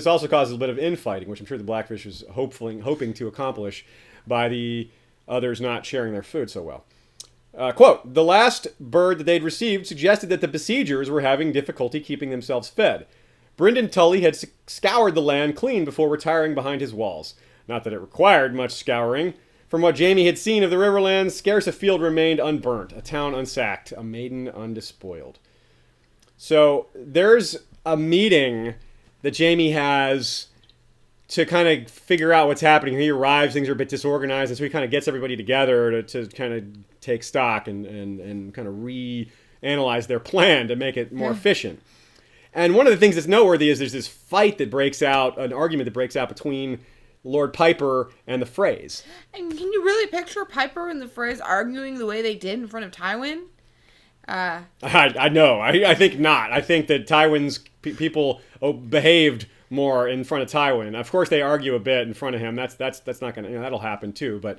also causes a bit of infighting, which I'm sure the Blackfish is hoping to accomplish by the others not sharing their food so well. Quote, the last bird that they'd received suggested that the besiegers were having difficulty keeping themselves fed. Brynden Tully had scoured the land clean before retiring behind his walls. Not that it required much scouring. From what Jaime had seen of the Riverlands, scarce a field remained unburnt, a town unsacked, a maiden undespoiled. So there's a meeting that Jaime has to kind of figure out what's happening. He arrives, things are a bit disorganized, and so he kind of gets everybody together to kind of take stock and kind of reanalyze their plan to make it more efficient. And one of the things that's noteworthy is there's this fight that breaks out, an argument that breaks out between Lord Piper and the Freys. And can you really picture Piper and the Freys arguing the way they did in front of Tywin? I know. I think not. I think that Tywin's people behaved more in front of Tywin. Of course, they argue a bit in front of him. That's not going to, that'll happen too. But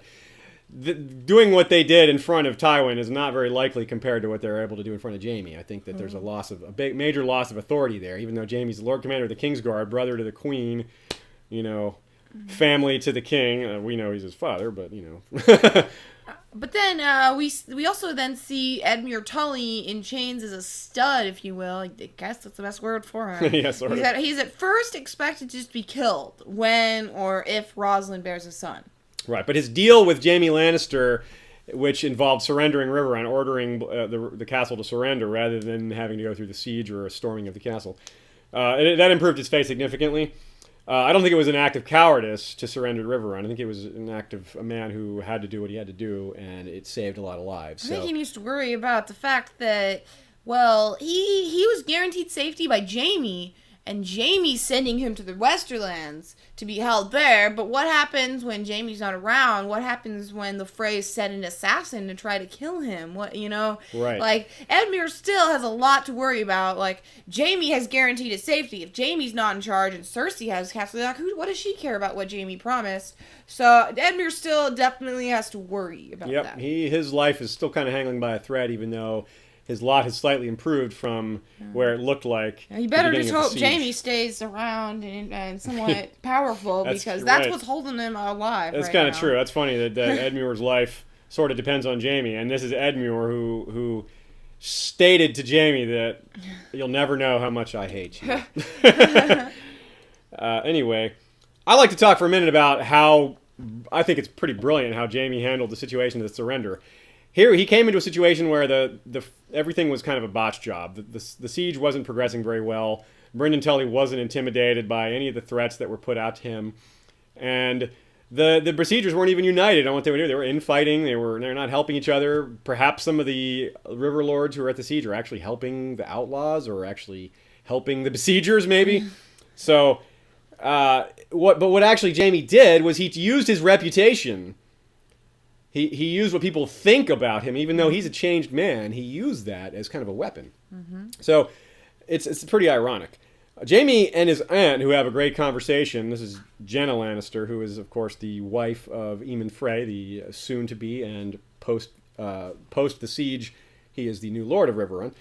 doing what they did in front of Tywin is not very likely compared to what they're able to do in front of Jaime. I think that there's a big major loss of authority there. Even though Jaime's the Lord Commander of the Kingsguard, brother to the Queen, family to the King. We know he's his father, but But then we also then see Edmure Tully in chains as a stud, if you will. I guess that's the best word for him. Yeah, sort of. He's at first expected to just be killed when or if Rosalind bears a son. Right, but his deal with Jaime Lannister, which involved surrendering Riverrun, ordering the castle to surrender rather than having to go through the siege or a storming of the castle, that improved his fate significantly. I don't think it was an act of cowardice to surrender Riverrun. I think it was an act of a man who had to do what he had to do, and it saved a lot of lives. I think he needs to worry about the fact that, well, he was guaranteed safety by Jaime, and Jaime's sending him to the Westerlands to be held there. But what happens when Jaime's not around? What happens when the Freys send an assassin to try to kill him? Right. Like, Edmure still has a lot to worry about. Like, Jaime has guaranteed his safety. If Jaime's not in charge and Cersei has castle, like, what does she care about what Jaime promised? So Edmure still definitely has to worry about that. His life is still kind of hanging by a thread, even though his lot has slightly improved from where it looked like. You better just hope Jaime stays around and somewhat powerful, because that's what's holding him alive. That's kind of true. That's funny that Edmure's life sort of depends on Jaime, and this is Edmure who stated to Jaime that you'll never know how much I hate you. Anyway, I'd like to talk for a minute about how I think it's pretty brilliant how Jaime handled the situation of the surrender. Here, he came into a situation where the everything was kind of a botch job. The siege wasn't progressing very well. Brynden Tully wasn't intimidated by any of the threats that were put out to him. And the besiegers weren't even united on what they would do. They were infighting. They're not helping each other. Perhaps some of the river lords who are at the siege are actually helping the outlaws, or actually helping the besiegers, maybe. So, what actually Jaime did was he used his reputation. He used what people think about him, even though he's a changed man. He used that as kind of a weapon. Mm-hmm. So it's pretty ironic. Jaime and his aunt, who have a great conversation. This is Jenna Lannister, who is, of course, the wife of Aemon Frey, the soon-to-be, and post the siege, he is the new Lord of Riverrun.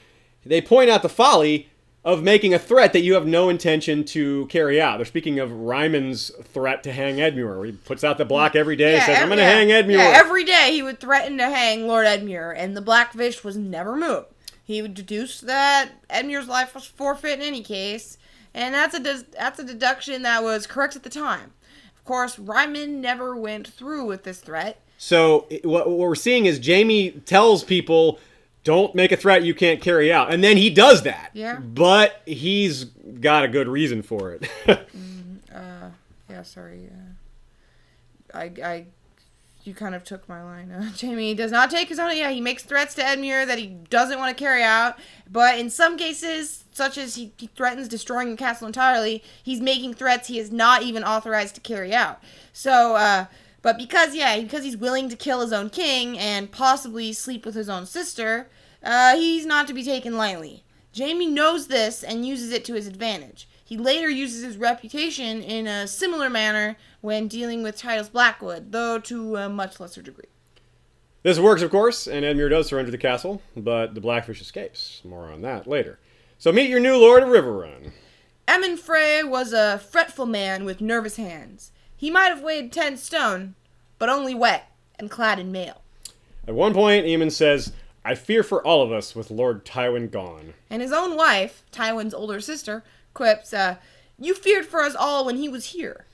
They point out the folly of making a threat that you have no intention to carry out. They're speaking of Rymon's threat to hang Edmure, where he puts out the block every day and says, I'm going to hang Edmure. Yeah, every day he would threaten to hang Lord Edmure, and the Blackfish was never moved. He would deduce that Edmure's life was forfeit in any case, and that's a deduction that was correct at the time. Of course, Rymon never went through with this threat. So what we're seeing is Jaime tells people, don't make a threat you can't carry out. And then he does that. Yeah. But he's got a good reason for it. Sorry. You kind of took my line. Jaime does not take his own. Yeah, he makes threats to Edmure that he doesn't want to carry out. But in some cases, such as he threatens destroying the castle entirely, he's making threats he is not even authorized to carry out. So, but because he's willing to kill his own king and possibly sleep with his own sister, he's not to be taken lightly. Jaime knows this and uses it to his advantage. He later uses his reputation in a similar manner when dealing with Tytos Blackwood, though to a much lesser degree. This works, of course, and Edmure does surrender the castle, but the Blackfish escapes. More on that later. So meet your new Lord of Riverrun. Aemon Frey was a fretful man with nervous hands. He might have weighed 10 stone, but only wet and clad in mail. At one point, Aemon says, I fear for all of us with Lord Tywin gone. And his own wife, Tywin's older sister, quips, you feared for us all when he was here.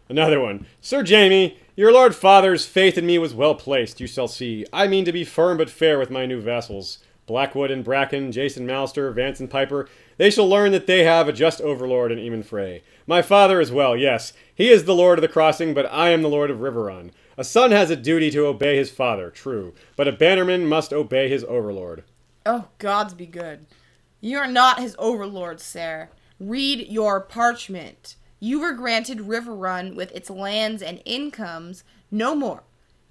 Another one. Sir Jaime, your Lord Father's faith in me was well placed, you shall see. I mean to be firm but fair with my new vassals. Blackwood and Bracken, Jason Malster, Vance and Piper, they shall learn that they have a just overlord in Eamon Frey. My father as well, yes. He is the lord of the crossing, but I am the lord of Riverrun. A son has a duty to obey his father, true, but a bannerman must obey his overlord. Oh, gods be good. You are not his overlord, sir. Read your parchment. You were granted Riverrun with its lands and incomes, no more.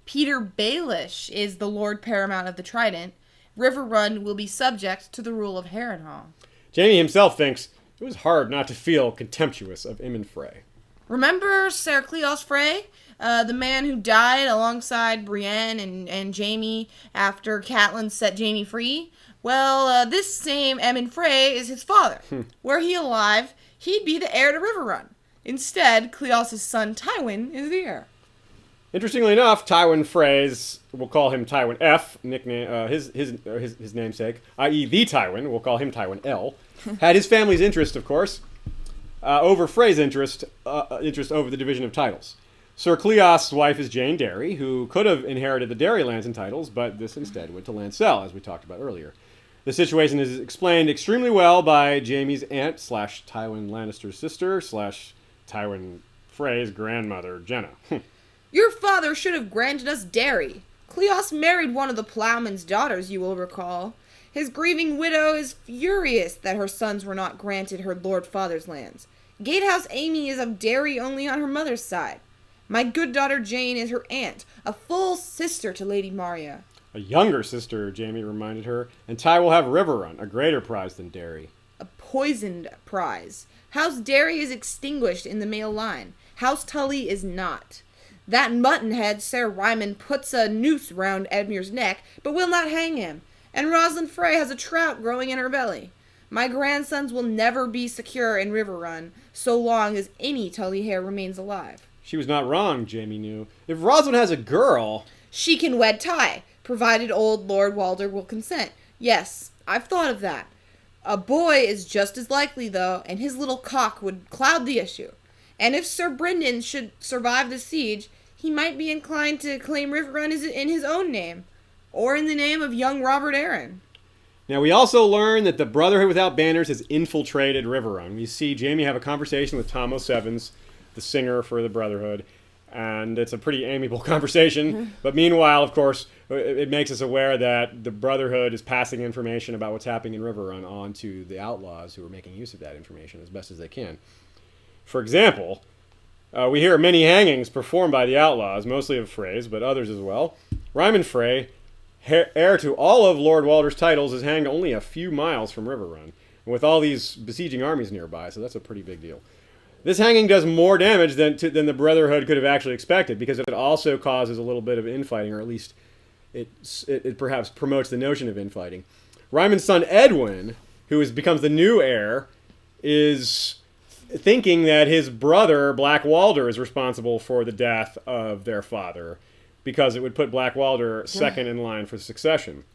Peter Baelish is the Lord Paramount of the Trident. Riverrun will be subject to the rule of Harrenhal. Jaime himself thinks it was hard not to feel contemptuous of Eamon Frey. Remember Ser Cleos Frey? The man who died alongside Brienne and Jaime after Catelyn set Jaime free? Well, this same Eamon Frey is his father. Were he alive, he'd be the heir to Riverrun. Instead, Cleos' son Tywin is the heir. Interestingly enough, Tywin Frey's, we'll call him Tywin F, nickname his namesake, i.e. the Tywin, we'll call him Tywin L, had his family's interest, of course, over Frey's interest over the division of titles. Sir Cleos' wife is Jane Derry, who could have inherited the Derry lands and titles, but this instead went to Lancel, as we talked about earlier. The situation is explained extremely well by Jaime's aunt / Tywin Lannister's sister / Tywin Frey's grandmother, Jenna. Your father should have granted us Derry. Cleos married one of the plowman's daughters, you will recall. His grieving widow is furious that her sons were not granted her lord father's lands. Gatehouse Amy is of Derry only on her mother's side. My good daughter Jane is her aunt, a full sister to Lady Maria. A younger sister, Jaime reminded her, and Ty will have Riverrun, a greater prize than Derry. A poisoned prize. House Derry is extinguished in the male line. House Tully is not. That muttonhead Sir Ryman puts a noose round Edmure's neck, but will not hang him. And Rosalind Frey has a trout growing in her belly. My grandsons will never be secure in Riverrun, so long as any Tully hair remains alive. She was not wrong, Jaime knew. If Rosalind has a girl... She can wed Ty, provided old Lord Walder will consent. Yes, I've thought of that. A boy is just as likely, though, and his little cock would cloud the issue. And if Sir Brynden should survive the siege, he might be inclined to claim Riverrun in his own name, or in the name of young Robert Arryn. Now, we also learn that the Brotherhood Without Banners has infiltrated Riverrun. We see Jaime have a conversation with Tom O'Sevens, the singer for the Brotherhood, and it's a pretty amiable conversation. But meanwhile, of course, it makes us aware that the Brotherhood is passing information about what's happening in Riverrun on to the Outlaws, who are making use of that information as best as they can. For example, we hear many hangings performed by the Outlaws, mostly of Freys, but others as well. Ryman Frey, heir to all of Lord Walder's titles, is hanged only a few miles from Riverrun, with all these besieging armies nearby, so that's a pretty big deal. This hanging does more damage than the Brotherhood could have actually expected, because it also causes a little bit of infighting, or at least it perhaps promotes the notion of infighting. Ryman's son Edwin, who becomes the new heir, is thinking that his brother, Black Walder, is responsible for the death of their father, because it would put Black Walder second in line for succession.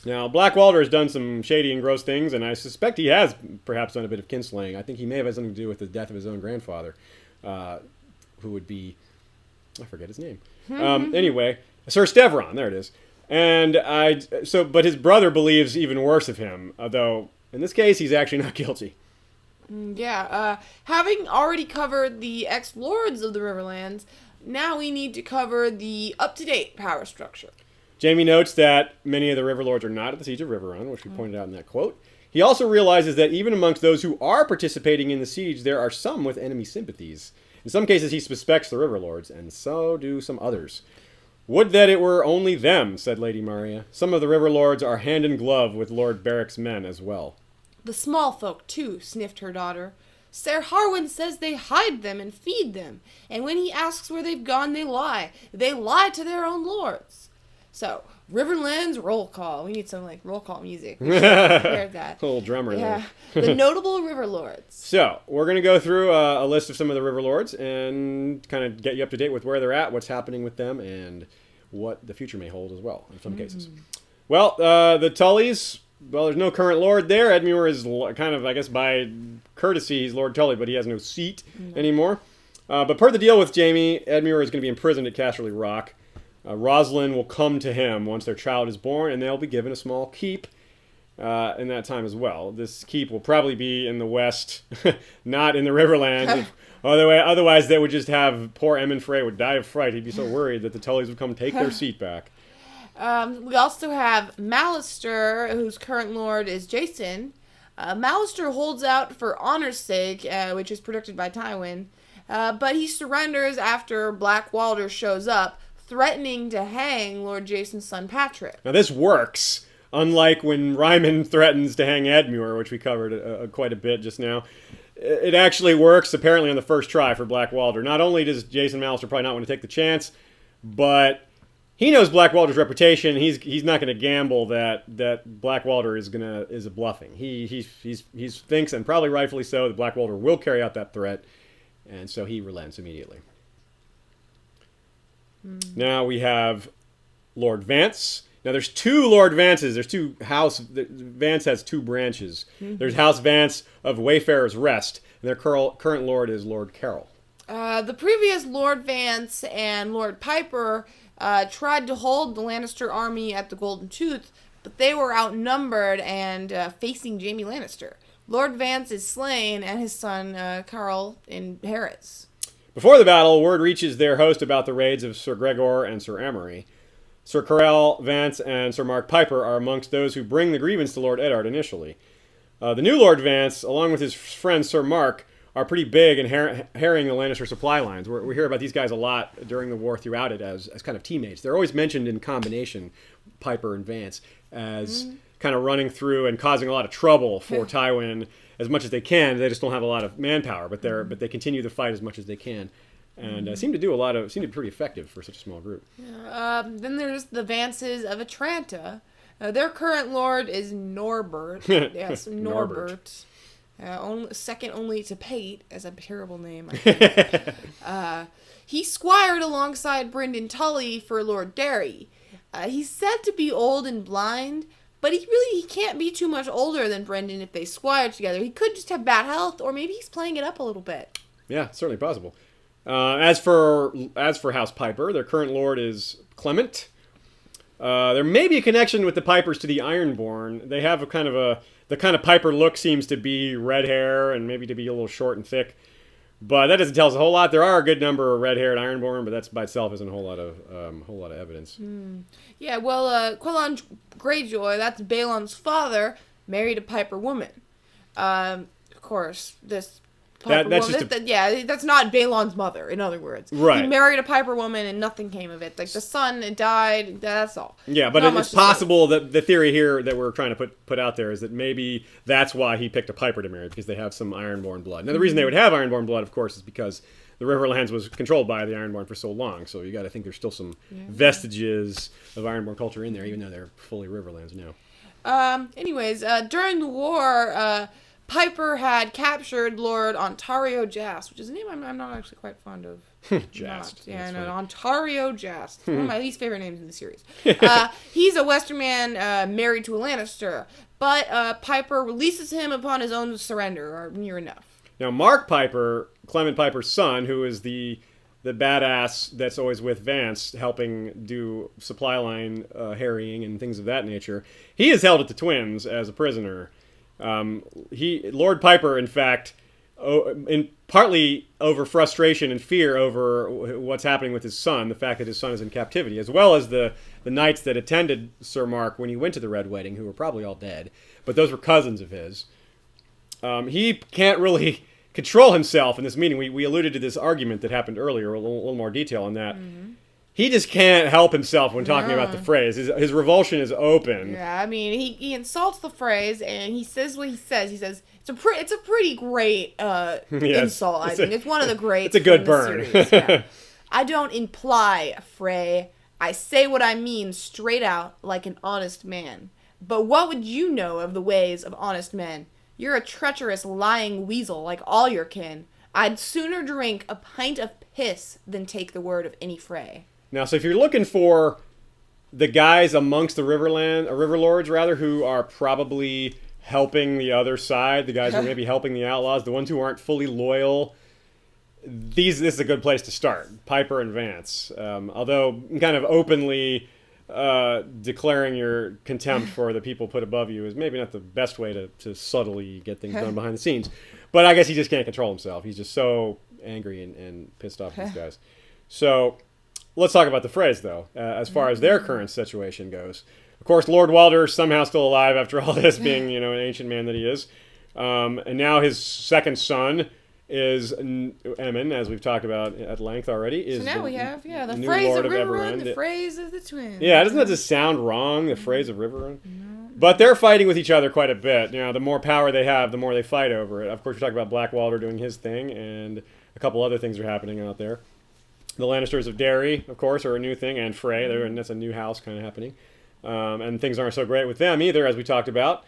Now, Black Walder has done some shady and gross things, and I suspect he has perhaps done a bit of kinslaying. I think he may have had something to do with the death of his own grandfather, who would be... I forget his name. Anyway, Sir Stevron, there it is. But his brother believes even worse of him, though in this case he's actually not guilty. Yeah, having already covered the ex-lords of the Riverlands, now we need to cover the up-to-date power structure. Jaime notes that many of the Riverlords are not at the Siege of Riverrun, which we pointed out in that quote. He also realizes that even amongst those who are participating in the siege, there are some with enemy sympathies. In some cases, he suspects the Riverlords, and so do some others. Would that it were only them, said Lady Maria. Some of the Riverlords are hand in glove with Lord Beric's men as well. The small folk, too, sniffed her daughter. Ser Harwin says they hide them and feed them, and when he asks where they've gone, they lie. They lie to their own lords. So, Riverlands roll call. We need some, roll call music. We should have prepared that. Little drummer there. The notable Riverlords. So, we're going to go through a list of some of the Riverlords and kind of get you up to date with where they're at, what's happening with them, and what the future may hold as well, in some cases. Well, the Tullys, well, there's no current lord there. Edmure is kind of, I guess, by courtesy, he's Lord Tully, but he has no seat anymore. But per the deal with Jaime, Edmure is going to be imprisoned at Casterly Rock. Rosalind will come to him once their child is born, and they'll be given a small keep. in that time as well. This keep will probably be in the west, not in the Riverlands. Otherwise, they would just have poor Emmon Frey would die of fright. He'd be so worried that the Tullys would come take their seat back. We also have Mallister, whose current lord is Jason. Mallister holds out for honor's sake, which is predicted by Tywin, but he surrenders after Black Walder shows up, threatening to hang Lord Jason's son Patrick. Now this works, unlike when Ryman threatens to hang Edmure, which we covered quite a bit just now. It actually works, apparently, on the first try for Black Walder. Not only does Jason Mallister probably not want to take the chance, but he knows Black Walder's reputation. He's not going to gamble that Black Walder is a bluffing. He thinks, and probably rightfully so, that Black Walder will carry out that threat, and so he relents immediately. Now we have Lord Vance. Now there's two Lord Vances. There's two house. Vance has two branches. There's House Vance of Wayfarer's Rest, and their current lord is Lord Carroll. The previous Lord Vance and Lord Piper tried to hold the Lannister army at the Golden Tooth, but they were outnumbered and facing Jaime Lannister. Lord Vance is slain, and his son Carl inherits. Before the battle, word reaches their host about the raids of Sir Gregor and Sir Amory. Sir Corell Vance and Sir Mark Piper are amongst those who bring the grievance to Lord Eddard initially. The new Lord Vance, along with his friend Sir Mark, are pretty big in harrying the Lannister supply lines. We hear about these guys a lot during the war throughout it as kind of teammates. They're always mentioned in combination, Piper and Vance, as kind of running through and causing a lot of trouble for Tywin as much as they can. They just don't have a lot of manpower, but they continue the fight as much as they can, and seem to be pretty effective for such a small group. Then there's the Vances of Atranta. Their current lord is Norbert. Yes, Norbert. Second only to Pate, as a terrible name, I think. He squired alongside Brynden Tully for Lord Derry. He's said to be old and blind, but he can't be too much older than Brynden if they squire together. He could just have bad health, or maybe he's playing it up a little bit. Yeah, certainly possible. As for House Piper, their current lord is Clement. There may be a connection with the Pipers to the Ironborn. They have the kind of Piper look seems to be red hair and maybe to be a little short and thick, but that doesn't tell us a whole lot. There are a good number of red-haired Ironborn, but that's by itself isn't a whole lot of evidence. Yeah, well, Quellon Greyjoy, that's Balon's father, married a Piper woman. Of course, this Piper woman, that's not Balon's mother, in other words. Right. He married a Piper woman and nothing came of it. Like, the son died, that's all. Yeah, but it's possible that the theory here that we're trying to put out there is that maybe that's why he picked a Piper to marry, because they have some Ironborn blood. Now, the reason they would have Ironborn blood, of course, is because the Riverlands was controlled by the Ironborn for so long, so you got to think there's still some vestiges of Ironborn culture in there, even though they're fully Riverlands now. Anyways, during the war, Piper had captured Lord Ontario Jast, which is a name I'm not actually quite fond of. Jast. Yeah, I know. Ontario Jast. One of my least favorite names in the series. He's a Western man married to a Lannister, but Piper releases him upon his own surrender, or near enough. Now, Mark Piper, Clement Piper's son, who is the badass that's always with Vance, helping do supply line harrying and things of that nature, he is held at the Twins as a prisoner. Lord Piper, in fact, partly over frustration and fear over what's happening with his son, the fact that his son is in captivity, as well as the knights that attended Sir Mark when he went to the Red Wedding, who were probably all dead, but those were cousins of his. He can't really control himself in this meeting. We alluded to this argument that happened earlier, a little more detail on that. He just can't help himself when talking about the phrase. His revulsion is open. Yeah, I mean, he insults the phrase, and he says what he says. He says, it's a pretty great insult, I think. It's one of the greats. It's a good burn. Yeah. I don't imply, Frey. I say what I mean straight out, like an honest man. But what would you know of the ways of honest men? You're a treacherous, lying weasel like all your kin. I'd sooner drink a pint of piss than take the word of any Frey. Now, so if you're looking for the guys amongst the Riverlords, rather, who are probably helping the other side, the guys who are maybe helping the Outlaws, the ones who aren't fully loyal, this is a good place to start. Piper and Vance. Although kind of openly declaring your contempt for the people put above you is maybe not the best way to subtly get things done behind the scenes. But I guess he just can't control himself. He's just so angry and pissed off at these guys. So let's talk about the Freys, though, as far as their current situation goes. Of course, Lord Walder's somehow still alive after all this, being an ancient man that he is. And now his second son is Emmon, as we've talked about at length already. So now we have, the new Freys Lord of of Riverrun, Everrun. the Freys of the Twins. Yeah, doesn't that just sound wrong, the Freys of Riverrun? No. But they're fighting with each other quite a bit. The more power they have, the more they fight over it. Of course, we talk about Black Walder doing his thing, and a couple other things are happening out there. The Lannisters of Derry, of course, are a new thing, and Frey, and that's a new house kind of happening. And things aren't so great with them either, as we talked about.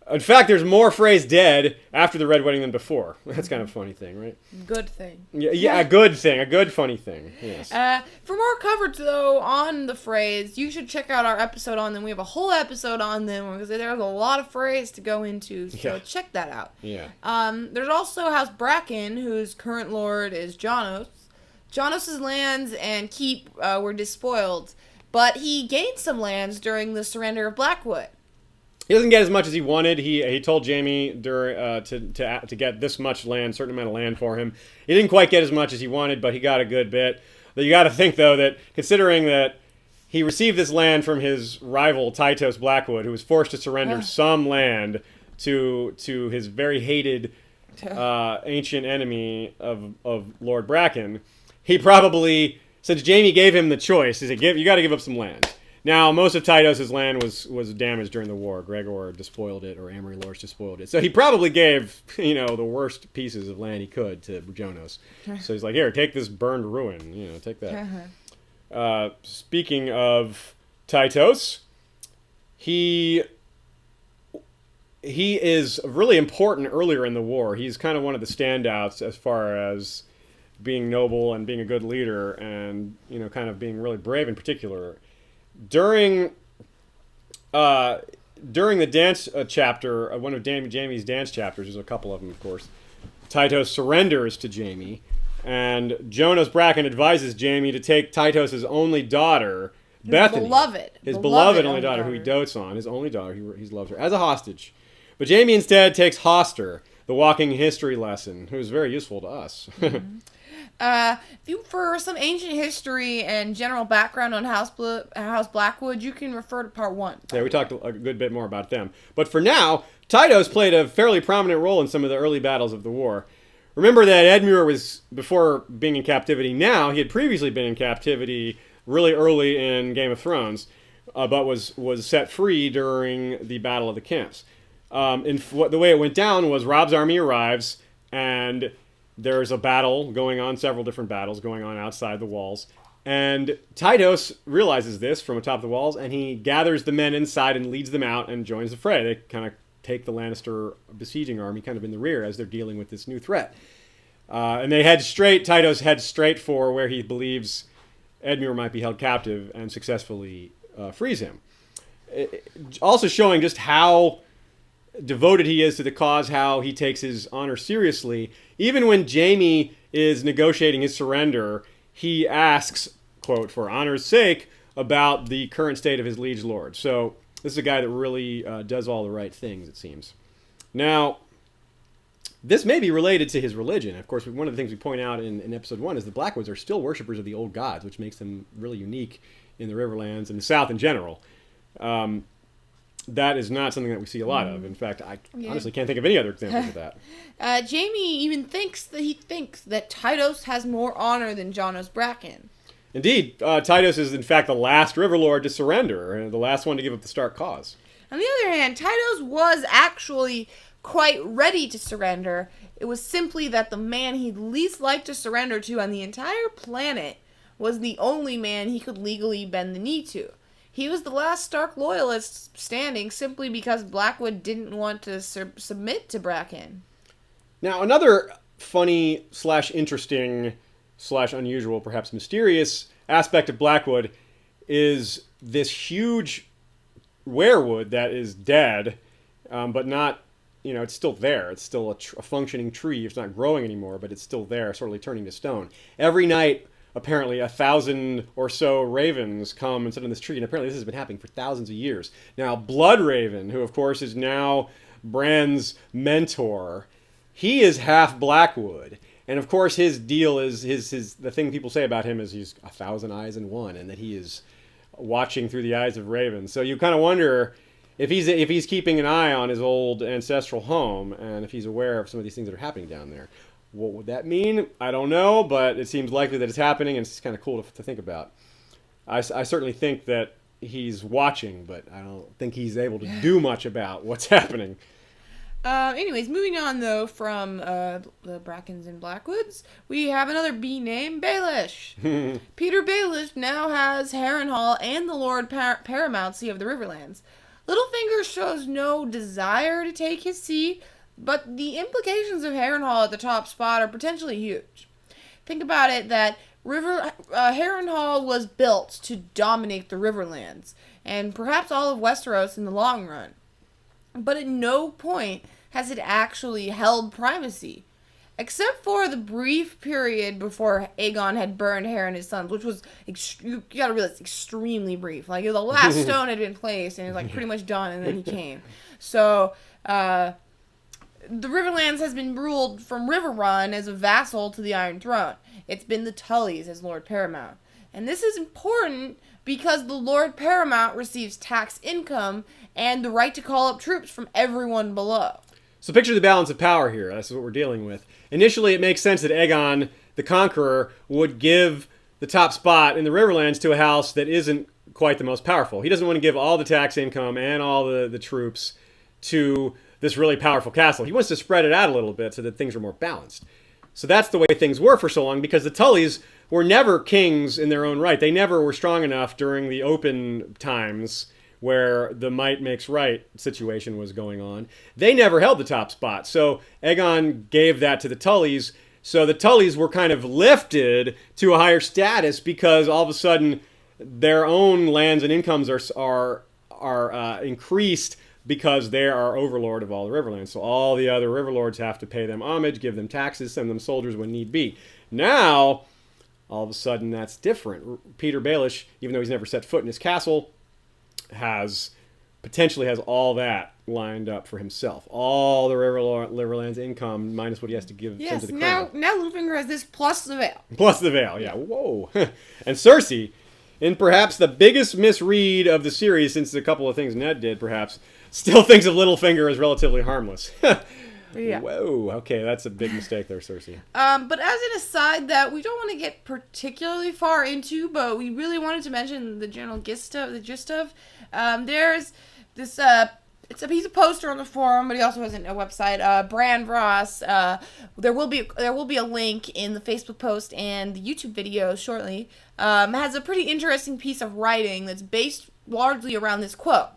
In fact, there's more Freys dead after the Red Wedding than before. That's kind of a funny thing, right? Good thing. Yeah, a good thing. A good funny thing. Yes. For more coverage, though, on the Freys, you should check out our episode on them. We have a whole episode on them because there's a lot of Freys to go into, so check that out. Yeah. There's also House Bracken, whose current lord is Janos. Janos' lands and keep were despoiled, but he gained some lands during the surrender of Blackwood. He doesn't get as much as he wanted. He told Jaime to get this much land, certain amount of land for him. He didn't quite get as much as he wanted, but he got a good bit. But you got to think, though, that considering that he received this land from his rival Tytos Blackwood, who was forced to surrender some land to his very hated ancient enemy of Lord Bracken, he probably, since Jaime gave him the choice, he said, you got to give up some land. Now, most of Tytos' land was damaged during the war. Gregor despoiled it, or Amory Lords despoiled it. So he probably gave, the worst pieces of land he could to Janos. So he's like, here, take this burned ruin. Take that. Speaking of Tytos, he is really important earlier in the war. He's kind of one of the standouts as far as being noble and being a good leader and, kind of being really brave in particular. During the dance chapter, one of Jaime's dance chapters, there's a couple of them, of course, Tytos surrenders to Jaime, and Jonas Bracken advises Jaime to take Tytos' only daughter, Bethany, his beloved only daughter, who he dotes on, his only daughter, he loves her, as a hostage. But Jaime instead takes Hoster, the walking history lesson, who is very useful to us. For some ancient history and general background on House Blackwood, you can refer to part 1. Yeah, we talked a good bit more about them. But for now, Tytos played a fairly prominent role in some of the early battles of the war. Remember that Edmure was, before being in captivity now, he had previously been in captivity really early in Game of Thrones, but was set free during the Battle of the Camps. The way it went down was Robb's army arrives, and there's a battle going on, several different battles going on outside the walls. And Tytos realizes this from atop the walls, and he gathers the men inside and leads them out and joins the fray. They kind of take the Lannister besieging army kind of in the rear as they're dealing with this new threat. And Tytos heads straight for where he believes Edmure might be held captive and successfully frees him. Also showing just how devoted he is to the cause, how he takes his honor seriously. Even when Jaime is negotiating his surrender, he asks, quote, for honor's sake, about the current state of his liege lord. So this is a guy that really does all the right things, it seems. Now, this may be related to his religion. Of course, one of the things we point out in episode 1 is the Blackwoods are still worshippers of the old gods, which makes them really unique in the Riverlands and the South in general. That is not something that we see a lot of. In fact, I honestly can't think of any other examples of that. Jaime even thinks that Tytos has more honor than Janos Bracken. Indeed, Tytos is in fact the last Riverlord to surrender, and the last one to give up the Stark cause. On the other hand, Tytos was actually quite ready to surrender. It was simply that the man he'd least like to surrender to on the entire planet was the only man he could legally bend the knee to. He was the last Stark loyalist standing simply because Blackwood didn't want to submit to Bracken. Now, another funny / interesting / unusual, perhaps mysterious aspect of Blackwood is this huge weirwood that is dead, but not, it's still there. It's still a functioning tree. It's not growing anymore, but it's still there, sort of turning to stone. Every night, apparently 1,000 or so ravens come and sit on this tree, and apparently this has been happening for thousands of years. Now, Bloodraven, who of course is now Bran's mentor, he is half Blackwood. And of course his deal is, the thing people say about him is he's 1,000 eyes in one, and that he is watching through the eyes of ravens. So you kind of wonder if he's keeping an eye on his old ancestral home, and if he's aware of some of these things that are happening down there. What would that mean? I don't know, but it seems likely that it's happening, and it's kind of cool to think about. I certainly think that he's watching, but I don't think he's able to do much about what's happening. Anyways, moving on, though, from the Brackens and Blackwoods, we have another bee named Baelish. Peter Baelish now has Harrenhal and the Lord Paramountcy of the Riverlands. Littlefinger shows no desire to take his seat, but the implications of Harrenhal at the top spot are potentially huge. Think about it, that Harrenhal was built to dominate the Riverlands, and perhaps all of Westeros in the long run. But at no point has it actually held primacy, except for the brief period before Aegon had burned Harren and his sons, which was, you gotta realize, extremely brief. Like, the last stone had been placed, and it was, like, pretty much done, and then he came. So, the Riverlands has been ruled from Riverrun as a vassal to the Iron Throne. It's been the Tullys as Lord Paramount. And this is important because the Lord Paramount receives tax income and the right to call up troops from everyone below. So picture the balance of power here. That's what we're dealing with. Initially, it makes sense that Aegon, the Conqueror, would give the top spot in the Riverlands to a house that isn't quite the most powerful. He doesn't want to give all the tax income and all the troops to this really powerful castle. He wants to spread it out a little bit so that things are more balanced. So that's the way things were for so long, because the Tullys were never kings in their own right. They never were strong enough during the open times where the might makes right situation was going on. They never held the top spot. So Aegon gave that to the Tullys. So the Tullys were kind of lifted to a higher status because all of a sudden their own lands and incomes are increased because they are overlord of all the Riverlands. So all the other Riverlords have to pay them homage, give them taxes, send them soldiers when need be. Now, all of a sudden, that's different. Peter Baelish, even though he's never set foot in his castle, potentially has all that lined up for himself. All the Riverlands income minus what he has to give send to the crown. Now Littlefinger has this plus the veil. Plus the veil, yeah. Whoa. And Cersei, in perhaps the biggest misread of the series since a couple of things Ned did, perhaps, still thinks of Littlefinger as relatively harmless. Yeah. Whoa. Okay, that's a big mistake there, Cersei. But as an aside that we don't want to get particularly far into, but we really wanted to mention the general gist of, there's this, it's a piece of poster on the forum, but he also has a website, Brand Ross. There will be a link in the Facebook post and the YouTube video shortly. Has a pretty interesting piece of writing that's based largely around this quote.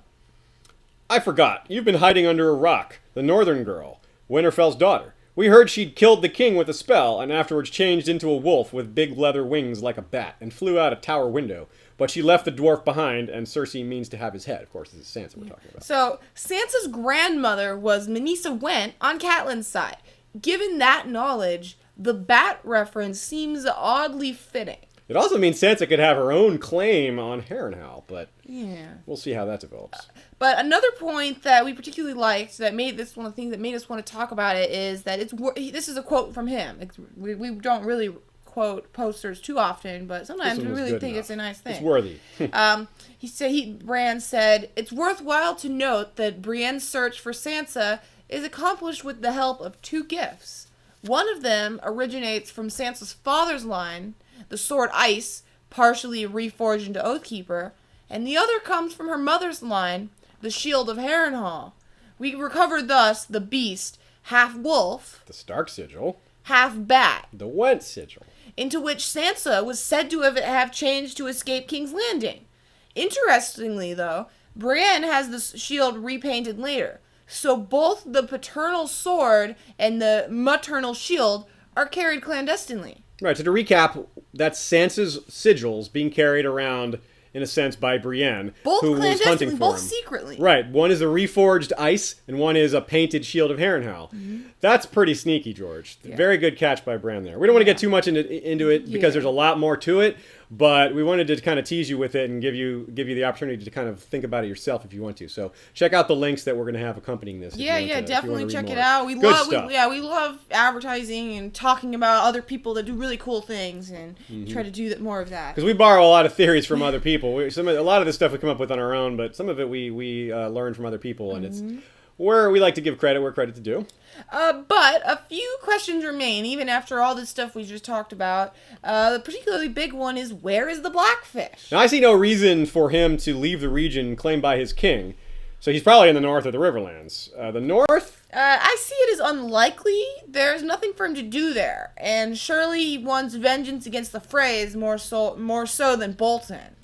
I forgot. You've been hiding under a rock. The Northern Girl, Winterfell's daughter. We heard she'd killed the king with a spell and afterwards changed into a wolf with big leather wings like a bat and flew out a tower window. But she left the dwarf behind, and Cersei means to have his head. Of course, this is Sansa we're talking about. So, Sansa's grandmother was Manisa Went on Catelyn's side. Given that knowledge, the bat reference seems oddly fitting. It also means Sansa could have her own claim on Harrenhal, but yeah, we'll see how that develops. But another point that we particularly liked, that made this one of the things that made us want to talk about it, is that this is a quote from him. We don't really quote posters too often, but sometimes we really think it's a nice thing. It's worthy. Bran said, "It's worthwhile to note that Brienne's search for Sansa is accomplished with the help of two gifts. One of them originates from Sansa's father's line, the sword Ice, partially reforged into Oathkeeper, and the other comes from her mother's line, the shield of Harrenhal. We recovered thus the beast, half wolf, the Stark sigil, half bat, the Went sigil, into which Sansa was said to have changed to escape King's Landing. Interestingly, though, Brienne has the shield repainted later, so both the paternal sword and the maternal shield are carried clandestinely." Right, so to recap, that's Sansa's sigils being carried around in a sense, by Brienne, Both who was hunting clandestinely, for both him. secretly. Right. One is a reforged ice, and one is a painted shield of Harrenhal. That's pretty sneaky, George. Yeah. Very good catch by Bran there. We don't want to get too much into it because there's a lot more to it, but we wanted to kind of tease you with it and give you the opportunity to kind of think about it yourself if you want to. So check out the links that we're going to have accompanying this. Definitely check it out. We love advertising and talking about other people that do really cool things and try to do more of that. Because we borrow a lot of theories from other people. A lot of this stuff we come up with on our own, but some of it we learn from other people, and it's where we like to give credit where credit's due. But a few questions remain, even after all this stuff we just talked about. The particularly big one is, where is the Blackfish? Now, I see no reason for him to leave the region claimed by his king, so he's probably in the north of the Riverlands. The north? I see it as unlikely. There's nothing for him to do there, and surely he wants vengeance against the Freys more so than Bolton,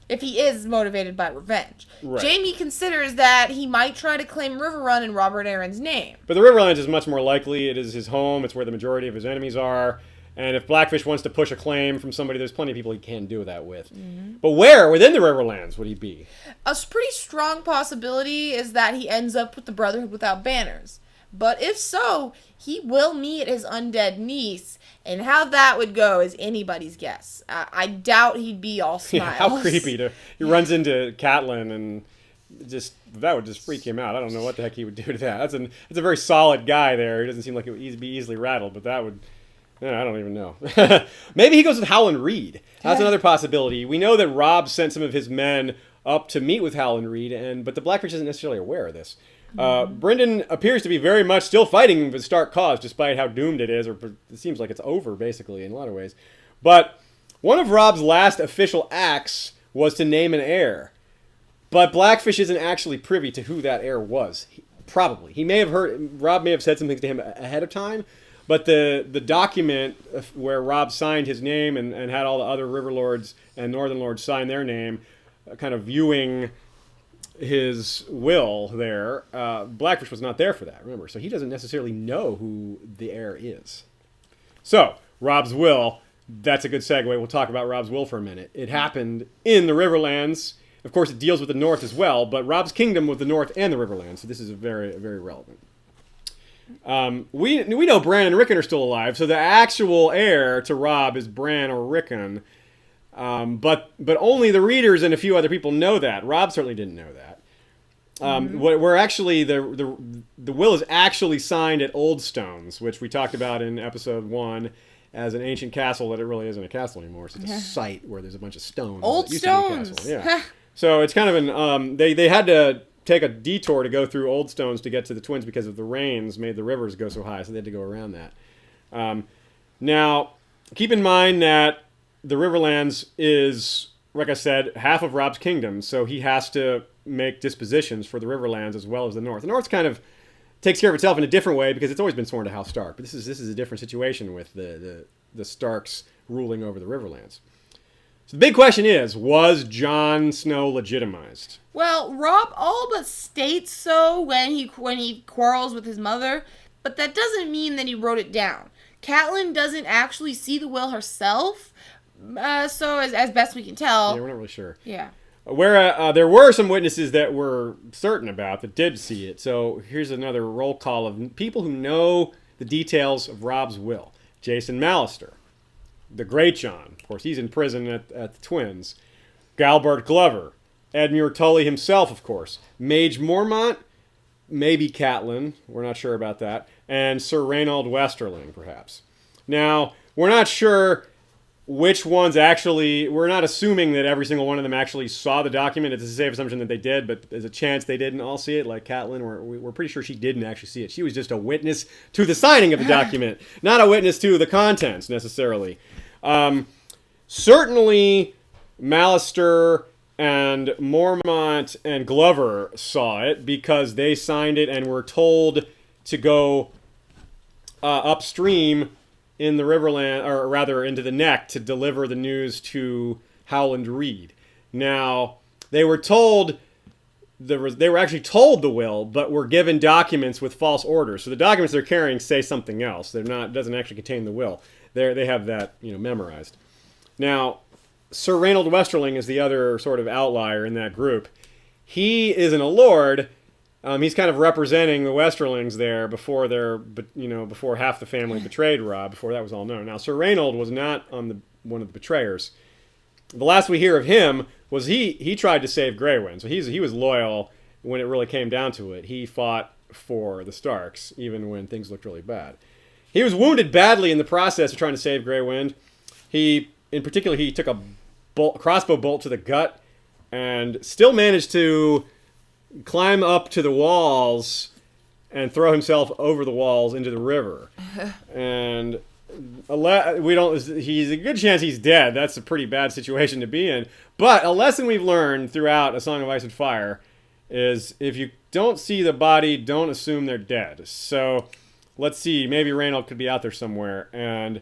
if he is motivated by revenge. Right. Jaime considers that he might try to claim Riverrun in Robert Arryn's name. But the Riverlands is much more likely. It is his home. It's where the majority of his enemies are. And if Blackfish wants to push a claim from somebody, there's plenty of people he can do that with. But where within the Riverlands would he be? A pretty strong possibility is that he ends up with the Brotherhood without banners. But if so, he will meet his undead niece, and how that would go is anybody's guess. I doubt he'd be all smiles. Yeah, how creepy. He runs into Catelyn, and that would just freak him out. I don't know what the heck he would do to that. That's a very solid guy there. He doesn't seem like it would be easily rattled, but that would... I don't even know. Maybe he goes with Howland Reed. That's another possibility. We know that Robb sent some of his men up to meet with Howland Reed, but the Blackfish isn't necessarily aware of this. Brynden appears to be very much still fighting the Stark cause, despite how doomed it is, or it seems like it's over, basically, in a lot of ways. But one of Robb's last official acts was to name an heir. But Blackfish isn't actually privy to who that heir was. Probably. Robb may have said something to him ahead of time, but the document where Robb signed his name and had all the other River Lords and Northern Lords sign their name, kind of viewing his will there, Blackfish was not there for that, remember. So he doesn't necessarily know who the heir is. So, Robb's will, that's a good segue. We'll talk about Robb's will for a minute. It happened in the Riverlands. Of course, it deals with the North as well, but Robb's kingdom was the North and the Riverlands, so this is very, very relevant. We know Bran and Rickon are still alive, so the actual heir to Robb is Bran or Rickon. But only the readers and a few other people know that. Robb certainly didn't know that. We're actually the will is actually signed at Oldstones, which we talked about in episode 1 as an ancient castle that it really isn't a castle anymore. So it's a site where there's a bunch of stones. Old stones. Yeah. So it's kind of an they had to take a detour to go through Old Stones to get to the Twins because of the rains made the rivers go so high, so they had to go around that. Now, keep in mind that the Riverlands is, like I said, half of Robb's kingdom, so he has to make dispositions for the Riverlands as well as the North. The North kind of takes care of itself in a different way because it's always been sworn to House Stark, but this is a different situation with the Starks ruling over the Riverlands. So the big question is, was Jon Snow legitimized? Well, Robb all but states so when he quarrels with his mother, but that doesn't mean that he wrote it down. Catelyn doesn't actually see the will herself, so as best we can tell. Yeah, we're not really sure. Yeah. Where there were some witnesses that were certain about, that did see it. So here's another roll call of people who know the details of Robb's will. Jason Mallister. The Great John. Of course, he's in prison at the Twins. Galbart Glover. Edmure Tully himself, of course. Mage Mormont. Maybe Catelyn. We're not sure about that. And Sir Reynold Westerling, perhaps. Now, we're not sure which ones actually... We're not assuming that every single one of them actually saw the document. It's a safe assumption that they did, but there's a chance they didn't all see it, like Catelyn. We're pretty sure she didn't actually see it. She was just a witness to the signing of the document, not a witness to the contents, necessarily. Certainly, Mallister and Mormont and Glover saw it because they signed it and were told to go upstream in the Riverland, or rather into the Neck, to deliver the news to Howland Reed. Now, they were told, they were actually told the will, but were given documents with false orders. So the documents they're carrying say something else. They're not, it doesn't actually contain the will. They have that, memorized. Now, Sir Reynold Westerling is the other sort of outlier in that group. He isn't a lord. He's kind of representing the Westerlings there before before half the family betrayed Robb, before that was all known. Now, Sir Reynold was not one of the betrayers. The last we hear of him was he tried to save Grey Wind, so he was loyal when it really came down to it. He fought for the Starks, even when things looked really bad. He was wounded badly in the process of trying to save Grey Wind. In particular, he took a crossbow bolt to the gut and still managed to climb up to the walls and throw himself over the walls into the river. And he's a good chance he's dead. That's a pretty bad situation to be in. But a lesson we've learned throughout A Song of Ice and Fire is if you don't see the body, don't assume they're dead. So let's see, maybe Reynold could be out there somewhere. And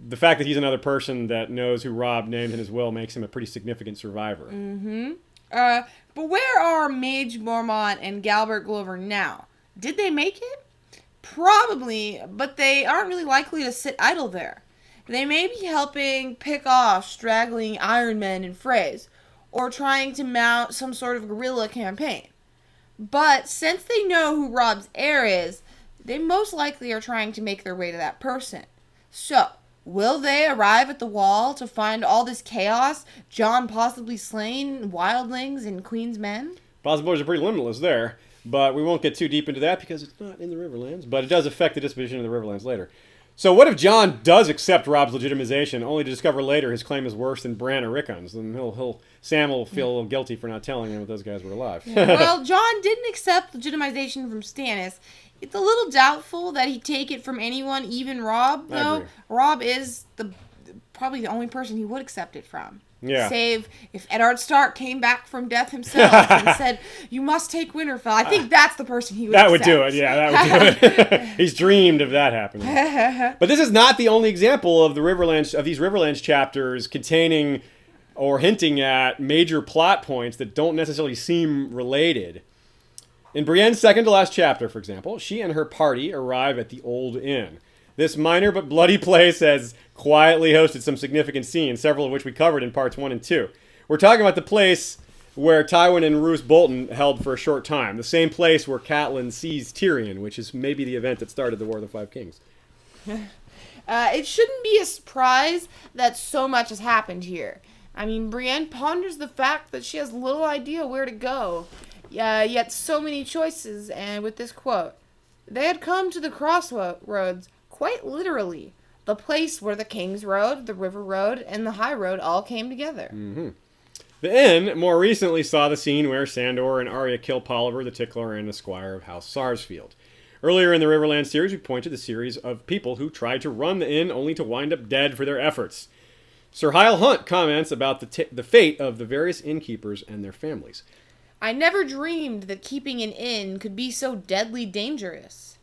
the fact that he's another person that knows who Robb named in his will makes him a pretty significant survivor. Mm-hmm. But where are Mage Mormont and Galbert Glover now? Did they make it? Probably, but they aren't really likely to sit idle there. They may be helping pick off straggling Ironmen and Freys, or trying to mount some sort of guerrilla campaign. But since they know who Robb's heir is, they most likely are trying to make their way to that person. So, will they arrive at the wall to find all this chaos, Jon possibly slain, wildlings, and Queen's men? Possibilities are pretty limitless there, but we won't get too deep into that because it's not in the Riverlands, but it does affect the disposition of the Riverlands later. So what if Jon does accept Robb's legitimization, only to discover later his claim is worse than Bran or Rickon's? Then Sam will feel a little guilty for not telling him that those guys were alive. Yeah. Well, Jon didn't accept legitimization from Stannis. It's a little doubtful that he'd take it from anyone, even Robb, though. Robb is probably the only person he would accept it from. Yeah. Save if Eddard Stark came back from death himself and said, "You must take Winterfell." I think that's the person he would accept. Would do it, yeah, that would do it. He's dreamed of that happening. But this is not the only example of these Riverlands chapters containing or hinting at major plot points that don't necessarily seem related. In Brienne's second to last chapter, for example, she and her party arrive at the Old Inn. This minor but bloody place has quietly hosted some significant scenes, several of which we covered in parts 1 and 2. We're talking about the place where Tywin and Roose Bolton held for a short time. The same place where Catelyn seized Tyrion, which is maybe the event that started the War of the Five Kings. It shouldn't be a surprise that so much has happened here. I mean, Brienne ponders the fact that she has little idea where to go, yet so many choices, and with this quote, "They had come to the crossroads, quite literally, the place where the King's Road, the River Road, and the High Road all came together." Mm-hmm. The Inn more recently saw the scene where Sandor and Arya kill Polliver the Tickler and the Squire of House Sarsfield. Earlier in the Riverlands series, we pointed to the series of people who tried to run the inn only to wind up dead for their efforts. Sir Hyle Hunt comments about the fate of the various innkeepers and their families. "I never dreamed that keeping an inn could be so deadly dangerous.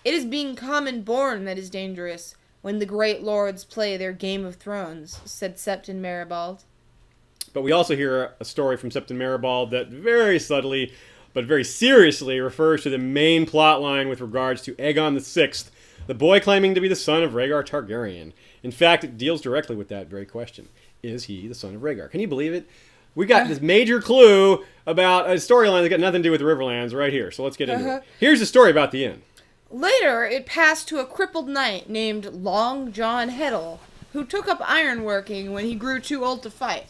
It is being common born that is dangerous, when the great lords play their Game of Thrones," said Septon Maribald. But we also hear a story from Septon Maribald that very subtly, but very seriously, refers to the main plot line with regards to Aegon VI, the boy claiming to be the son of Rhaegar Targaryen. In fact, it deals directly with that very question. Is he the son of Rhaegar? Can you believe it? We got this major clue about a storyline that's got nothing to do with the Riverlands right here, so let's get into it. Here's the story about the inn. Later, it passed to a crippled knight named Long John Heddle, who took up ironworking when he grew too old to fight.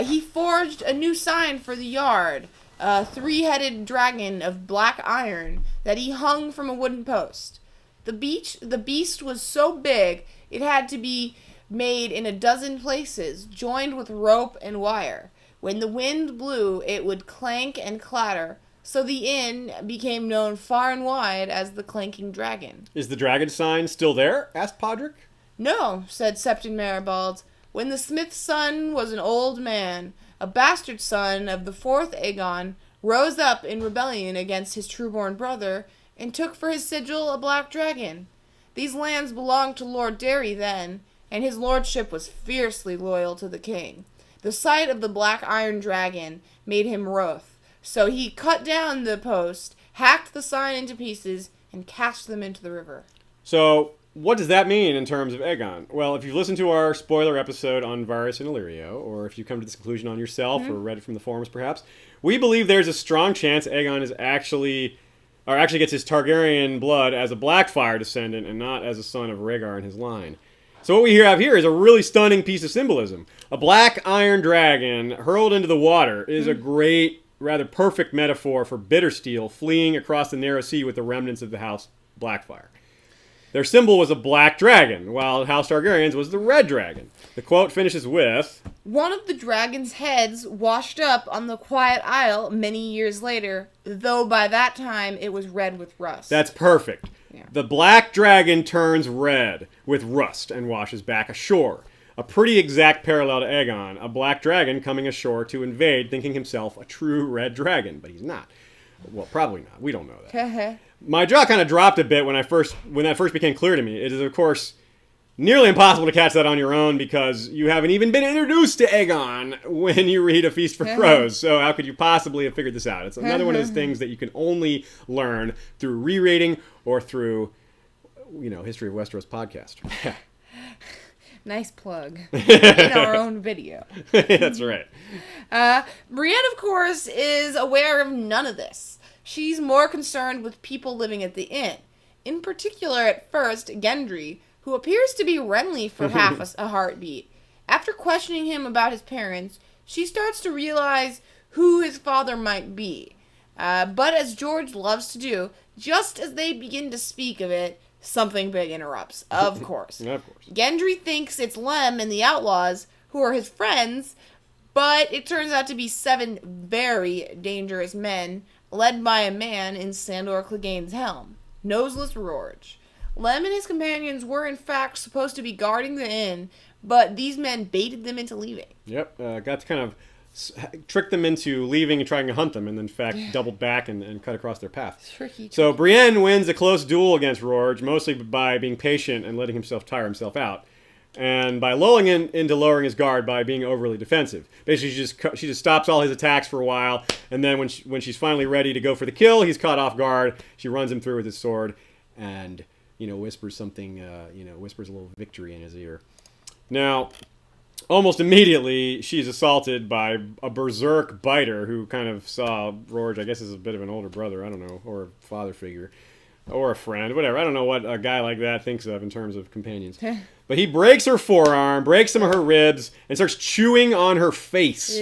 He forged a new sign for the yard, a three-headed dragon of black iron that he hung from a wooden post. The beast was so big it had to be made in a dozen places, joined with rope and wire. When the wind blew, it would clank and clatter, so the inn became known far and wide as the Clanking Dragon. Is the dragon sign still there? Asked Podrick. "No," said Septon Maribald. "When the smith's son was an old man, a bastard son of the fourth Aegon rose up in rebellion against his true-born brother and took for his sigil a black dragon. These lands belonged to Lord Derry then, and his lordship was fiercely loyal to the king. The sight of the black iron dragon made him wroth, so he cut down the post, hacked the sign into pieces, and cast them into the river." So, what does that mean in terms of Aegon? Well, if you've listened to our spoiler episode on Varys and Illyrio, or if you come to this conclusion on yourself, or read it from the forums perhaps, we believe there's a strong chance Aegon is actually gets his Targaryen blood as a Blackfire descendant and not as a son of Rhaegar in his line. So what we have here is a really stunning piece of symbolism. A black iron dragon hurled into the water is a great, rather perfect metaphor for Bittersteel fleeing across the narrow sea with the remnants of the House Blackfire. Their symbol was a black dragon, while House Targaryen's was the red dragon. The quote finishes with, "One of the dragon's heads washed up on the Quiet Isle many years later, though by that time it was red with rust." That's perfect. Yeah. The black dragon turns red with rust and washes back ashore. A pretty exact parallel to Aegon, a black dragon coming ashore to invade, thinking himself a true red dragon, but he's not. Well, probably not. We don't know that. My jaw kind of dropped a bit when that first became clear to me. It is, of course, nearly impossible to catch that on your own because you haven't even been introduced to Aegon when you read A Feast for Crows. So how could you possibly have figured this out? It's another one of those things that you can only learn through rereading or through, History of Westeros podcast. Nice plug. In our own video. That's right. Brienne, of course, is aware of none of this. She's more concerned with people living at the inn. In particular, at first, Gendry, who appears to be Renly for half a heartbeat. After questioning him about his parents, she starts to realize who his father might be. But as George loves to do, just as they begin to speak of it, something big interrupts, of course. Of course. Gendry thinks it's Lem and the Outlaws, who are his friends, but it turns out to be 7 very dangerous men, led by a man in Sandor Clegane's helm, Noseless Rorge. Lem and his companions were in fact supposed to be guarding the inn, but these men baited them into leaving. Yep, got to kind of trick them into leaving and trying to hunt them, and in fact doubled back and cut across their path. Tricky. So Brienne wins a close duel against Rorge, mostly by being patient and letting himself tire himself out, and by lulling him into lowering his guard by being overly defensive. Basically, she just stops all his attacks for a while, and then when she's finally ready to go for the kill, he's caught off guard. She runs him through with his sword, and whispers something, whispers a little victory in his ear. Now, almost immediately, she's assaulted by a berserk biter who kind of saw Rorge, I guess, as a bit of an older brother, I don't know, or a father figure, or a friend, whatever. I don't know what a guy like that thinks of in terms of companions. But he breaks her forearm, breaks some of her ribs, and starts chewing on her face.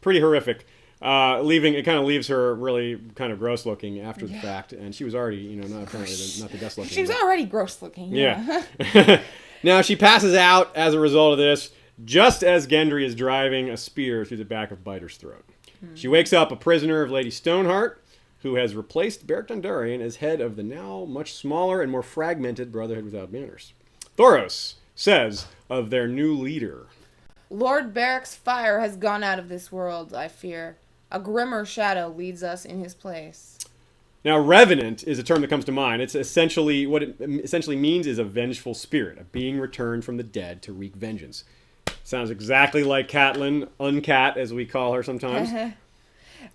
Pretty horrific. It kind of leaves her really kind of gross looking after the fact, and she was already, not the best looking. She was already gross looking. Yeah. Now she passes out as a result of this, just as Gendry is driving a spear through the back of Biter's throat. She wakes up a prisoner of Lady Stoneheart, who has replaced Beric Dondarrion as head of the now much smaller and more fragmented Brotherhood without Banners. Thoros says of their new leader, "Lord Beric's fire has gone out of this world, I fear. A grimmer shadow leads us in his place." Now, revenant is a term that comes to mind. It's essentially, what it essentially means is a vengeful spirit, a being returned from the dead to wreak vengeance. Sounds exactly like Catelyn, Uncat, as we call her sometimes.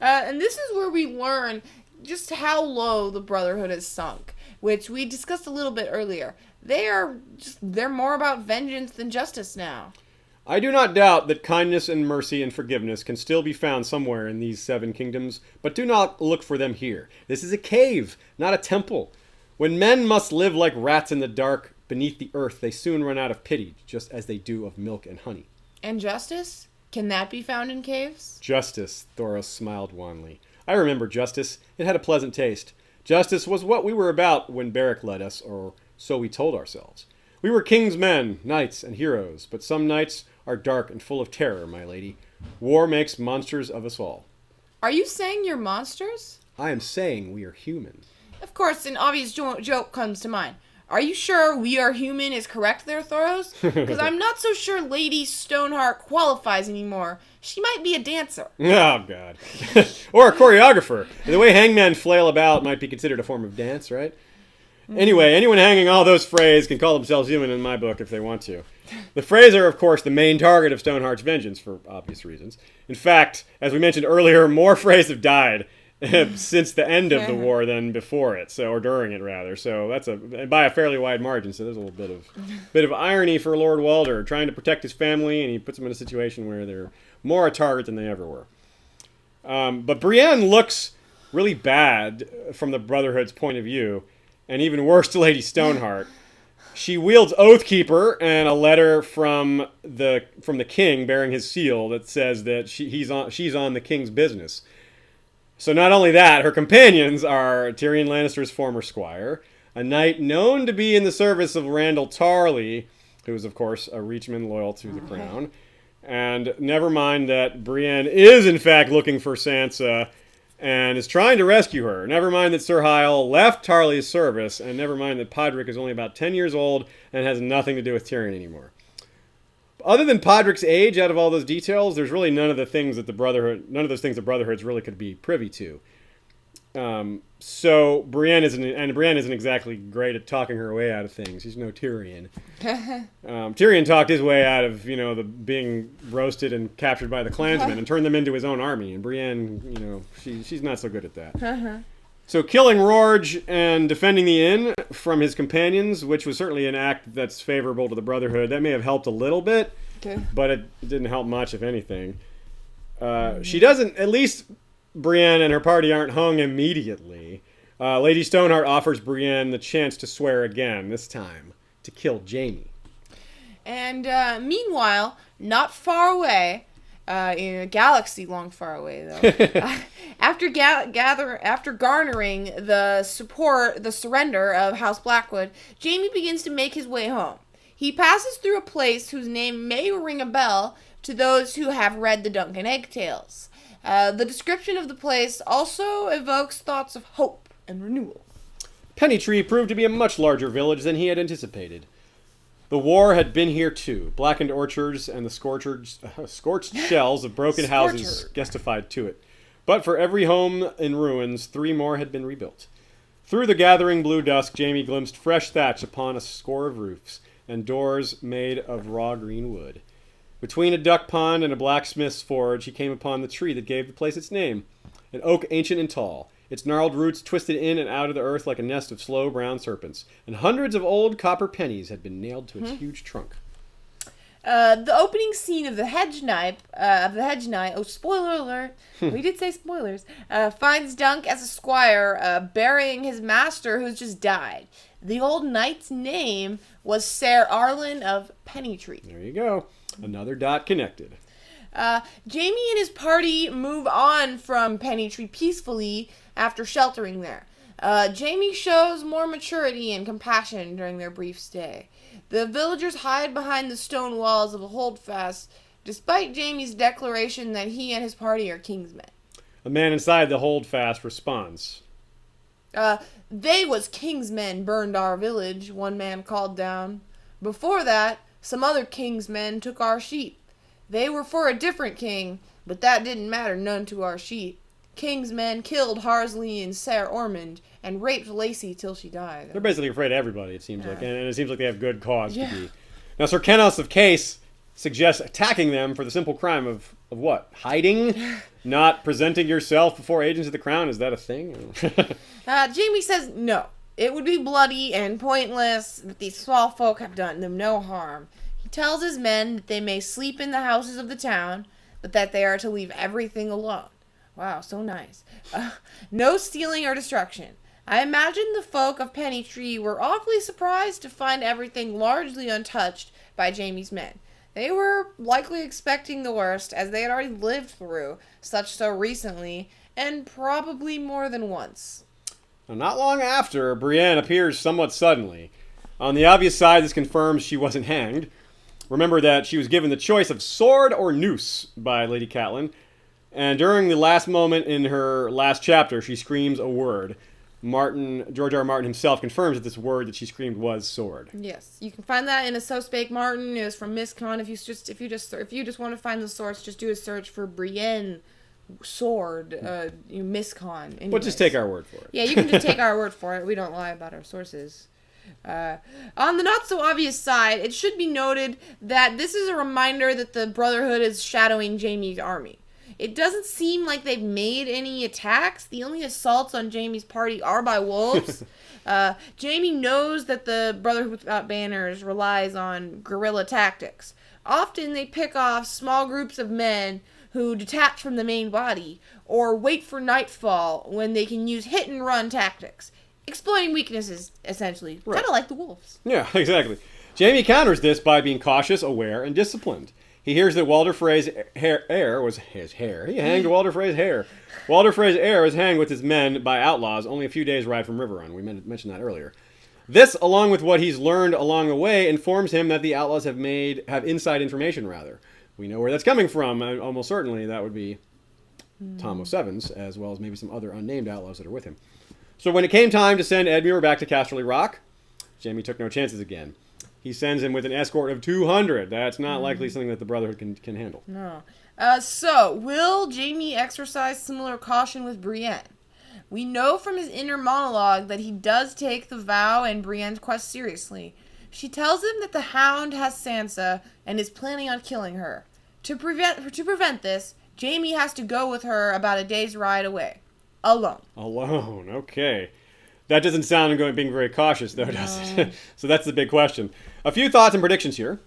And this is where we learn just how low the Brotherhood has sunk, which we discussed a little bit earlier. They're more about vengeance than justice now. I do not doubt that kindness and mercy and forgiveness can still be found somewhere in these 7 kingdoms, but do not look for them here. This is a cave, not a temple. When men must live like rats in the dark beneath the earth, they soon run out of pity, just as they do of milk and honey. And justice? Can that be found in caves? Justice, Thoros smiled wanly. I remember justice. It had a pleasant taste. Justice was what we were about when Beric led us, or so we told ourselves. We were king's men, knights, and heroes, but some nights are dark and full of terror, my lady. War makes monsters of us all. Are you saying you're monsters? I am saying we are human. Of course, an obvious joke comes to mind. Are you sure "we are human" is correct there, Thoros? Because I'm not so sure Lady Stoneheart qualifies anymore. She might be a dancer. Oh, God. Or a choreographer. The way hangmen flail about might be considered a form of dance, right? Anyway, anyone hanging all those Freys can call themselves human in my book if they want to. The Freys are, of course, the main target of Stoneheart's vengeance for obvious reasons. In fact, as we mentioned earlier, more Freys have died since the end of the war than before it, or during it rather. So that's by a fairly wide margin. So there's a little bit of irony for Lord Walder trying to protect his family, and he puts them in a situation where they're more a target than they ever were. But Brienne looks really bad from the Brotherhood's point of view, and even worse to Lady Stoneheart. She wields Oathkeeper and a letter from the king bearing his seal that says that she's on the king's business. So not only that, her companions are Tyrion Lannister's former squire, a knight known to be in the service of Randall Tarley, who is of course a Reachman loyal to the crown. And never mind that Brienne is in fact looking for Sansa and is trying to rescue her. Never mind that Sir Hyle left Tarley's service, and never mind that Podrick is only about 10 years old and has nothing to do with Tyrion anymore. Other than Podrick's age, out of all those details, there's really none of those things the Brotherhoods really could be privy to. So Brienne isn't exactly great at talking her way out of things. She's no Tyrion. Tyrion talked his way out of the being roasted and captured by the clansmen and turned them into his own army. And Brienne, she's not so good at that. So killing Rorge and defending the inn from his companions, which was certainly an act that's favorable to the Brotherhood, that may have helped a little bit, but it didn't help much, if anything. She doesn't, at least Brienne and her party aren't hung immediately. Lady Stoneheart offers Brienne the chance to swear again, this time to kill Jaime. And meanwhile, not far away, in a galaxy long far away though, after garnering the surrender of House Blackwood, Jaime begins to make his way home. He passes through a place whose name may ring a bell to those who have read the Dunk and Egg Tales. The description of the place also evokes thoughts of hope and renewal. Pennytree proved to be a much larger village than he had anticipated. The war had been here too. Blackened orchards and the scorched shells of broken houses testified to it. But for every home in ruins, 3 more had been rebuilt. Through the gathering blue dusk, Jaime glimpsed fresh thatch upon a score of roofs, and doors made of raw green wood. Between a duck pond and a blacksmith's forge, he came upon the tree that gave the place its name, an oak ancient and tall. Its gnarled roots twisted in and out of the earth like a nest of slow brown serpents, and hundreds of old copper pennies had been nailed to its huge trunk. The opening scene of the Hedge Knight, oh, spoiler alert, we did say spoilers, finds Dunk as a squire burying his master who's just died. The old knight's name was Ser Arlen of Pennytree. There you go. Another dot connected. Jaime and his party move on from Pennytree peacefully after sheltering there. Jaime shows more maturity and compassion during their brief stay. The villagers hide behind the stone walls of a holdfast, despite Jaime's declaration that he and his party are kingsmen. A man inside the holdfast responds. They was kingsmen burned our village, one man called down. Before that, some other kingsmen took our sheep. They were for a different king, but that didn't matter none to our sheep. Kingsmen killed Harsley and Ser Ormond and raped Lacey till she died. They're basically afraid of everybody, it seems like, and it seems like they have good cause to be. Now, Sir Kenos of Case suggests attacking them for the simple crime of what? Hiding? Not presenting yourself before agents of the crown? Is that a thing? Jaime says no. It would be bloody and pointless, but these small folk have done them no harm. He tells his men that they may sleep in the houses of the town, but that they are to leave everything alone. Wow, so nice. No stealing or destruction. I imagine the folk of Pennytree were awfully surprised to find everything largely untouched by Jaime's men. They were likely expecting the worst, as they had already lived through such so recently, and probably more than once. Now, not long after, Brienne appears somewhat suddenly. On the obvious side, this confirms she wasn't hanged. Remember that she was given the choice of sword or noose by Lady Catelyn, and during the last moment in her last chapter, she screams a word. George R. R. Martin himself confirms that this word that she screamed was sword. Yes, you can find that in a So Spake Martin. It was from Miscon. If you just want to find the source, just do a search for Brienne sword, Miscon. Anyways. But just take our word for it. Yeah, you can just take our word for it. We don't lie about our sources. On the not so obvious side, it should be noted that this is a reminder that the Brotherhood is shadowing Jaime's army. It doesn't seem like they've made any attacks. The only assaults on Jaime's party are by wolves. Jaime knows that the Brotherhood without Banners relies on guerrilla tactics. Often they pick off small groups of men who detach from the main body, or wait for nightfall when they can use hit-and-run tactics. Exploiting weaknesses, essentially. Right. Kind of like the wolves. Yeah, exactly. Jaime counters this by being cautious, aware, and disciplined. He hears that Walder Frey's heir was his hair. He hanged Walder Frey's hair. Walder Frey's heir was hanged with his men by outlaws only a few days' ride from Riverrun. We mentioned that earlier. This, along with what he's learned along the way, informs him that the outlaws have inside information, rather. We know where that's coming from. Almost certainly that would be Tom O'Sevens, as well as maybe some other unnamed outlaws that are with him. So when it came time to send Edmure back to Casterly Rock, Jaime took no chances again. He sends him with an escort of 200. That's not likely something that the Brotherhood can handle. No. So, will Jaime exercise similar caution with Brienne? We know from his inner monologue that he does take the vow and Brienne's quest seriously. She tells him that the Hound has Sansa and is planning on killing her. To prevent this, Jaime has to go with her about a day's ride away. Alone. Alone, okay. That doesn't sound like being very cautious, though, does it? So that's the big question. A few thoughts and predictions here.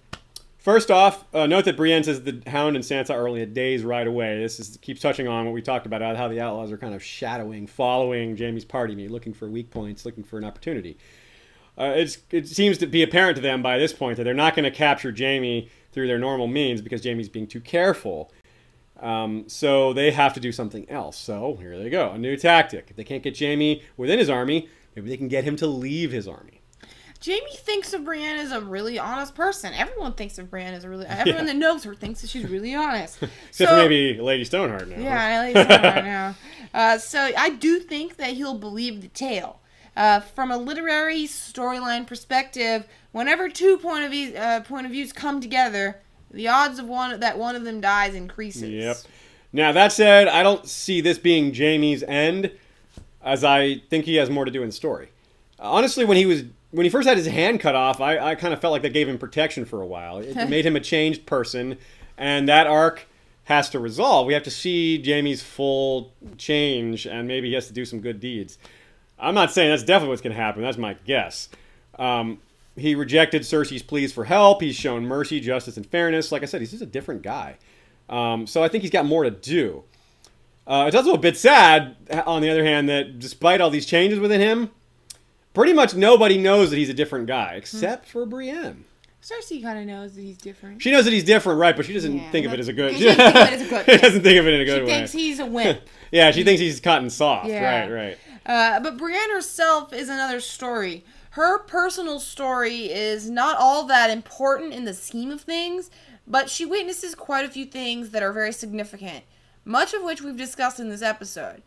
First off, note that Brienne says the Hound and Sansa are only a day's ride away. This keeps touching on what we talked about, how the outlaws are kind of shadowing, following Jaime's party, looking for weak points, looking for an opportunity. It seems to be apparent to them by this point that they're not going to capture Jaime through their normal means because Jaime's being too careful. So they have to do something else. So here they go. A new tactic. If they can't get Jaime within his army, maybe they can get him to leave his army. Jaime thinks of Brienne as a really honest person. Everyone thinks of Brienne as everyone that knows her thinks that she's really honest. Except for maybe Lady Stoneheart now. Yeah, Lady Stoneheart now. So I do think that he'll believe the tale. From a literary storyline perspective, whenever two point of views come together, the odds of one of them dies increases. Yep. Now, that said, I don't see this being Jaime's end, as I think he has more to do in the story. Honestly, when he first had his hand cut off, I kind of felt like that gave him protection for a while. It made him a changed person, and that arc has to resolve. We have to see Jaime's full change, and maybe he has to do some good deeds. I'm not saying that's definitely what's going to happen. That's my guess. He rejected Cersei's pleas for help. He's shown mercy, justice, and fairness. Like I said, he's just a different guy. So I think he's got more to do. It's also a bit sad, on the other hand, that despite all these changes within him, pretty much nobody knows that he's a different guy, except for Brienne. Cersei kind of knows that he's different. She knows that he's different, right, but she doesn't think of it as a good... She doesn't think of it as a good She doesn't think of it in a good way. She thinks he's a wimp. Yeah, she thinks he's cotton soft. Yeah. Right. But Brienne herself is another story. Her personal story is not all that important in the scheme of things, but she witnesses quite a few things that are very significant, much of which we've discussed in this episode.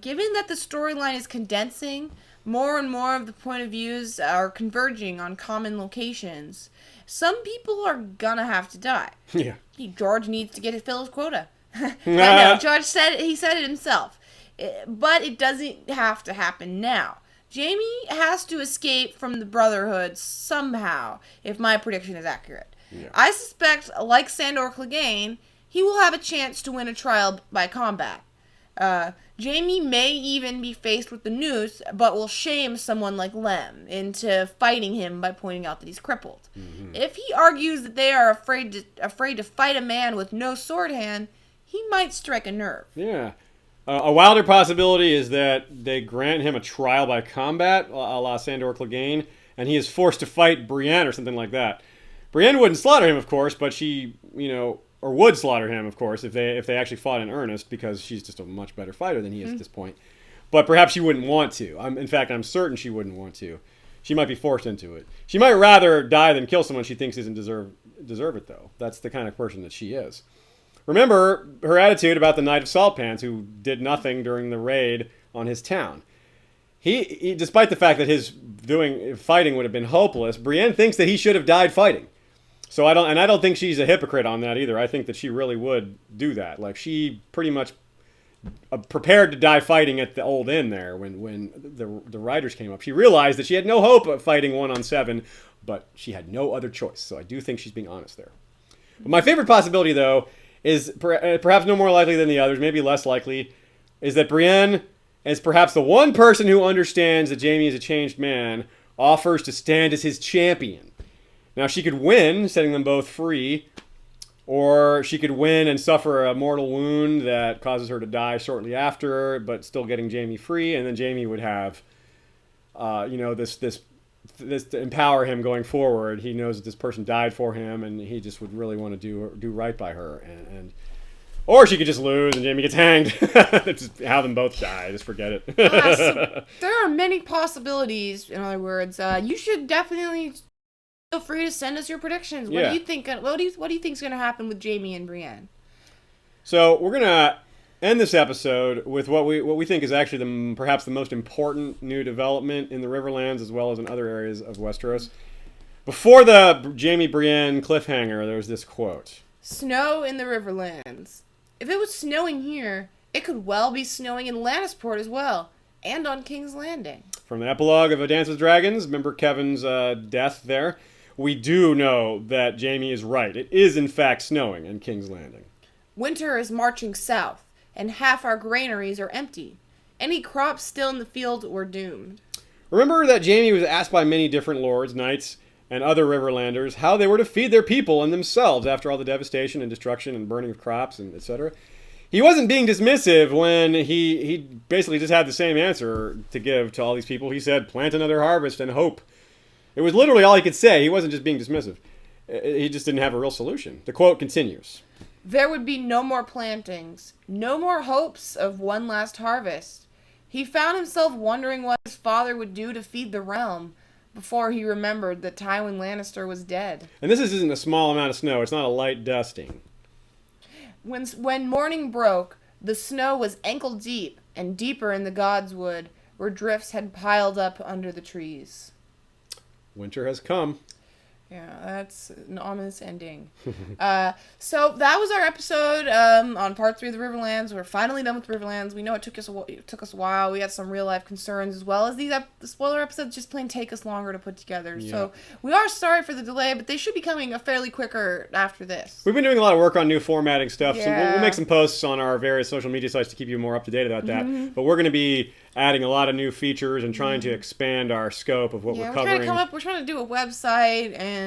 Given that the storyline is condensing, more and more of the point of views are converging on common locations, some people are gonna have to die. Yeah. George needs to fill his quota. No, George said it himself. But it doesn't have to happen now. Jaime has to escape from the Brotherhood somehow, if my prediction is accurate. Yeah. I suspect, like Sandor Clegane, he will have a chance to win a trial by combat. Jaime may even be faced with the noose, but will shame someone like Lem into fighting him by pointing out that he's crippled. Mm-hmm. If he argues that they are afraid to fight a man with no sword hand, he might strike a nerve. Yeah. A wilder possibility is that they grant him a trial by combat, a la Sandor Clegane, and he is forced to fight Brienne or something like that. Brienne wouldn't slaughter him, of course, but she, or would slaughter him, of course, if they actually fought in earnest, because she's just a much better fighter than he is at this point. But perhaps she wouldn't want to. In fact, I'm certain she wouldn't want to. She might be forced into it. She might rather die than kill someone she thinks doesn't deserve it, though. That's the kind of person that she is. Remember her attitude about the Knight of Saltpans, who did nothing during the raid on his town. He despite the fact that his fighting would have been hopeless, Brienne thinks that he should have died fighting. So I don't think she's a hypocrite on that either. I think that she really would do that. Like, she pretty much prepared to die fighting at the old inn there when the riders came up. She realized that she had no hope of fighting 1-on-7, but she had no other choice. So I do think she's being honest there. But my favorite possibility, though, is perhaps no more likely than the others, maybe less likely, is that Brienne, as perhaps the one person who understands that Jaime is a changed man, offers to stand as his champion. Now, she could win, setting them both free, or she could win and suffer a mortal wound that causes her to die shortly after, but still getting Jaime free, and then Jaime would have, this to empower him going forward. He knows that this person died for him, and he just would really want to do right by her. And or she could just lose, and Jaime gets hanged. Just have them both die. Just forget it. So there are many possibilities. In other words, you should definitely feel free to send us your predictions. What do you think? What do you think is going to happen with Jaime and Brienne? So we're gonna end this episode with what we think is actually perhaps the most important new development in the Riverlands as well as in other areas of Westeros. Before the Jaime Brienne cliffhanger, there was this quote: "Snow in the Riverlands. If it was snowing here, it could well be snowing in Lannisport as well, and on King's Landing." From the epilogue of A Dance with Dragons, remember Kevin's death there? We do know that Jaime is right. It is in fact snowing in King's Landing. "Winter is marching south, and half our granaries are empty. Any crops still in the field were doomed." Remember that Jaime was asked by many different lords, knights, and other Riverlanders how they were to feed their people and themselves after all the devastation and destruction and burning of crops and etc. He wasn't being dismissive when he basically just had the same answer to give to all these people. He said, plant another harvest and hope. It was literally all he could say. He wasn't just being dismissive. He just didn't have a real solution. The quote continues: "There would be no more plantings, no more hopes of one last harvest. He found himself wondering what his father would do to feed the realm before he remembered that Tywin Lannister was dead." And this isn't a small amount of snow. It's not a light dusting. When morning broke, the snow was ankle deep and deeper in the God's Wood, where drifts had piled up under the trees. Winter has come. Yeah, that's an ominous ending. So that was our episode on part 3 of the Riverlands. We're finally done with Riverlands. We know it took us a while. We had some real life concerns, as well as the spoiler episodes just plain take us longer to put together. Yeah. So we are sorry for the delay, but they should be coming fairly quicker after this. We've been doing a lot of work on new formatting stuff, so we'll make some posts on our various social media sites to keep you more up to date about that. Mm-hmm. But we're going to be adding a lot of new features and trying to expand our scope of what we're covering. We're trying to do a website and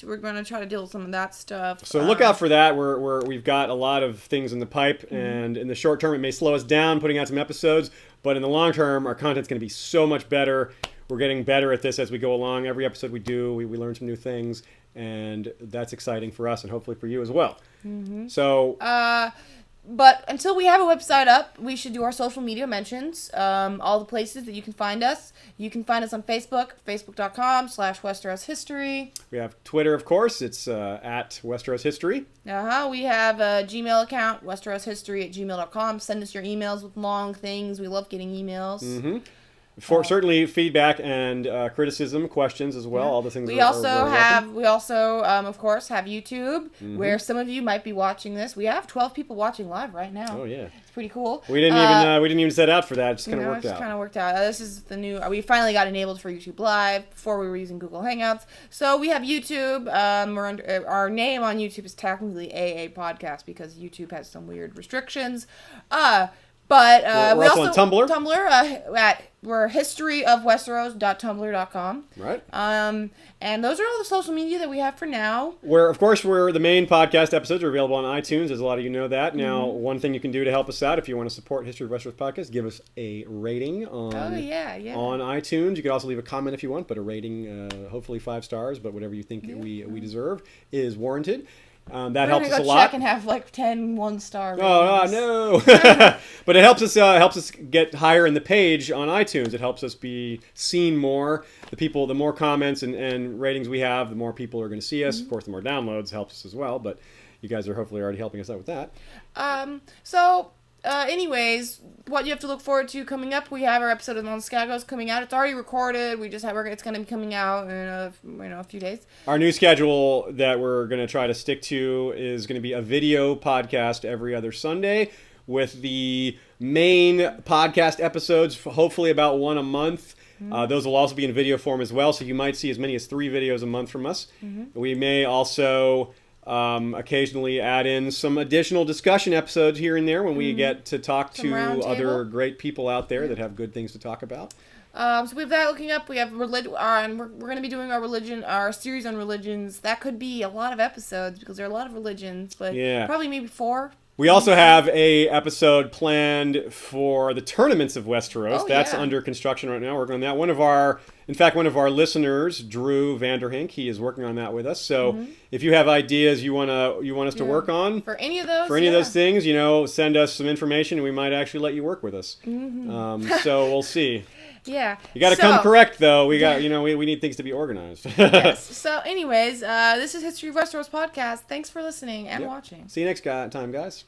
we're going to try to deal with some of that stuff. So look out for that. We've got a lot of things in the pipe, and in the short term it may slow us down putting out some episodes, but in the long term our content's going to be so much better. We're getting better at this as we go along. Every episode we do, we learn some new things, and that's exciting for us and hopefully for you as well. Mm-hmm. So but until we have a website up, we should do our social media mentions. All the places that you can find us. You can find us on Facebook, facebook.com/WesteroShistory. We have Twitter, of course. It's at Westeros History. We have a Gmail account, westeroshistory@gmail.com. Send us your emails with long things. We love getting emails. Mm-hmm. Certainly feedback and criticism, questions as well. All the things. We also, of course, have YouTube, where some of you might be watching this. We have 12 people watching live right now. Oh yeah, it's pretty cool. We didn't even set out for that. It just kind of worked out. This is the new. We finally got enabled for YouTube Live. Before we were using Google Hangouts, so we have YouTube. We're under, our name on YouTube is technically AA Podcast because YouTube has some weird restrictions. But we're also on Tumblr. We're historyofwesteros.tumblr.com. Right. And those are all the social media that we have for now. Of course, the main podcast episodes are available on iTunes, as a lot of you know that. Now, one thing you can do to help us out, if you want to support History of Westeros Podcast, give us a rating on iTunes. You can also leave a comment if you want, but a rating, hopefully 5 stars, but whatever you think we deserve is warranted. That helps us a lot. Check and have like 10 1-star ratings. Oh no! But it helps us get higher in the page on iTunes. It helps us be seen more. The more comments and ratings we have, the more people are going to see us. Of course, the more downloads helps us as well. But you guys are hopefully already helping us out with that. Anyways, what you have to look forward to coming up, we have our episode of Non Skagos coming out. It's already recorded. It's going to be coming out in a few days. Our new schedule that we're going to try to stick to is going to be a video podcast every other Sunday, with the main podcast episodes, hopefully about 1 a month. Those will also be in video form as well, so you might see as many as 3 videos a month from us. We may also Occasionally add in some additional discussion episodes here and there when we get to talk to other great people out there that have good things to talk about. So with that looking up, we have religion, and we're going to be doing our series on religions. That could be a lot of episodes because there are a lot of religions, but probably maybe 4. We also have a episode planned for the tournaments of Westeros. That's under construction right now. Working on that. One of our listeners, Drew Vanderhink, he is working on that with us. So if you have ideas you want us to work on for any of those things, send us some information, and we might actually let you work with us. So we'll see. Yeah. You got to come correct, though. We got, we need things to be organized. Yes. So, anyways, this is History of Westeros podcast. Thanks for listening and watching. See you next time, guys.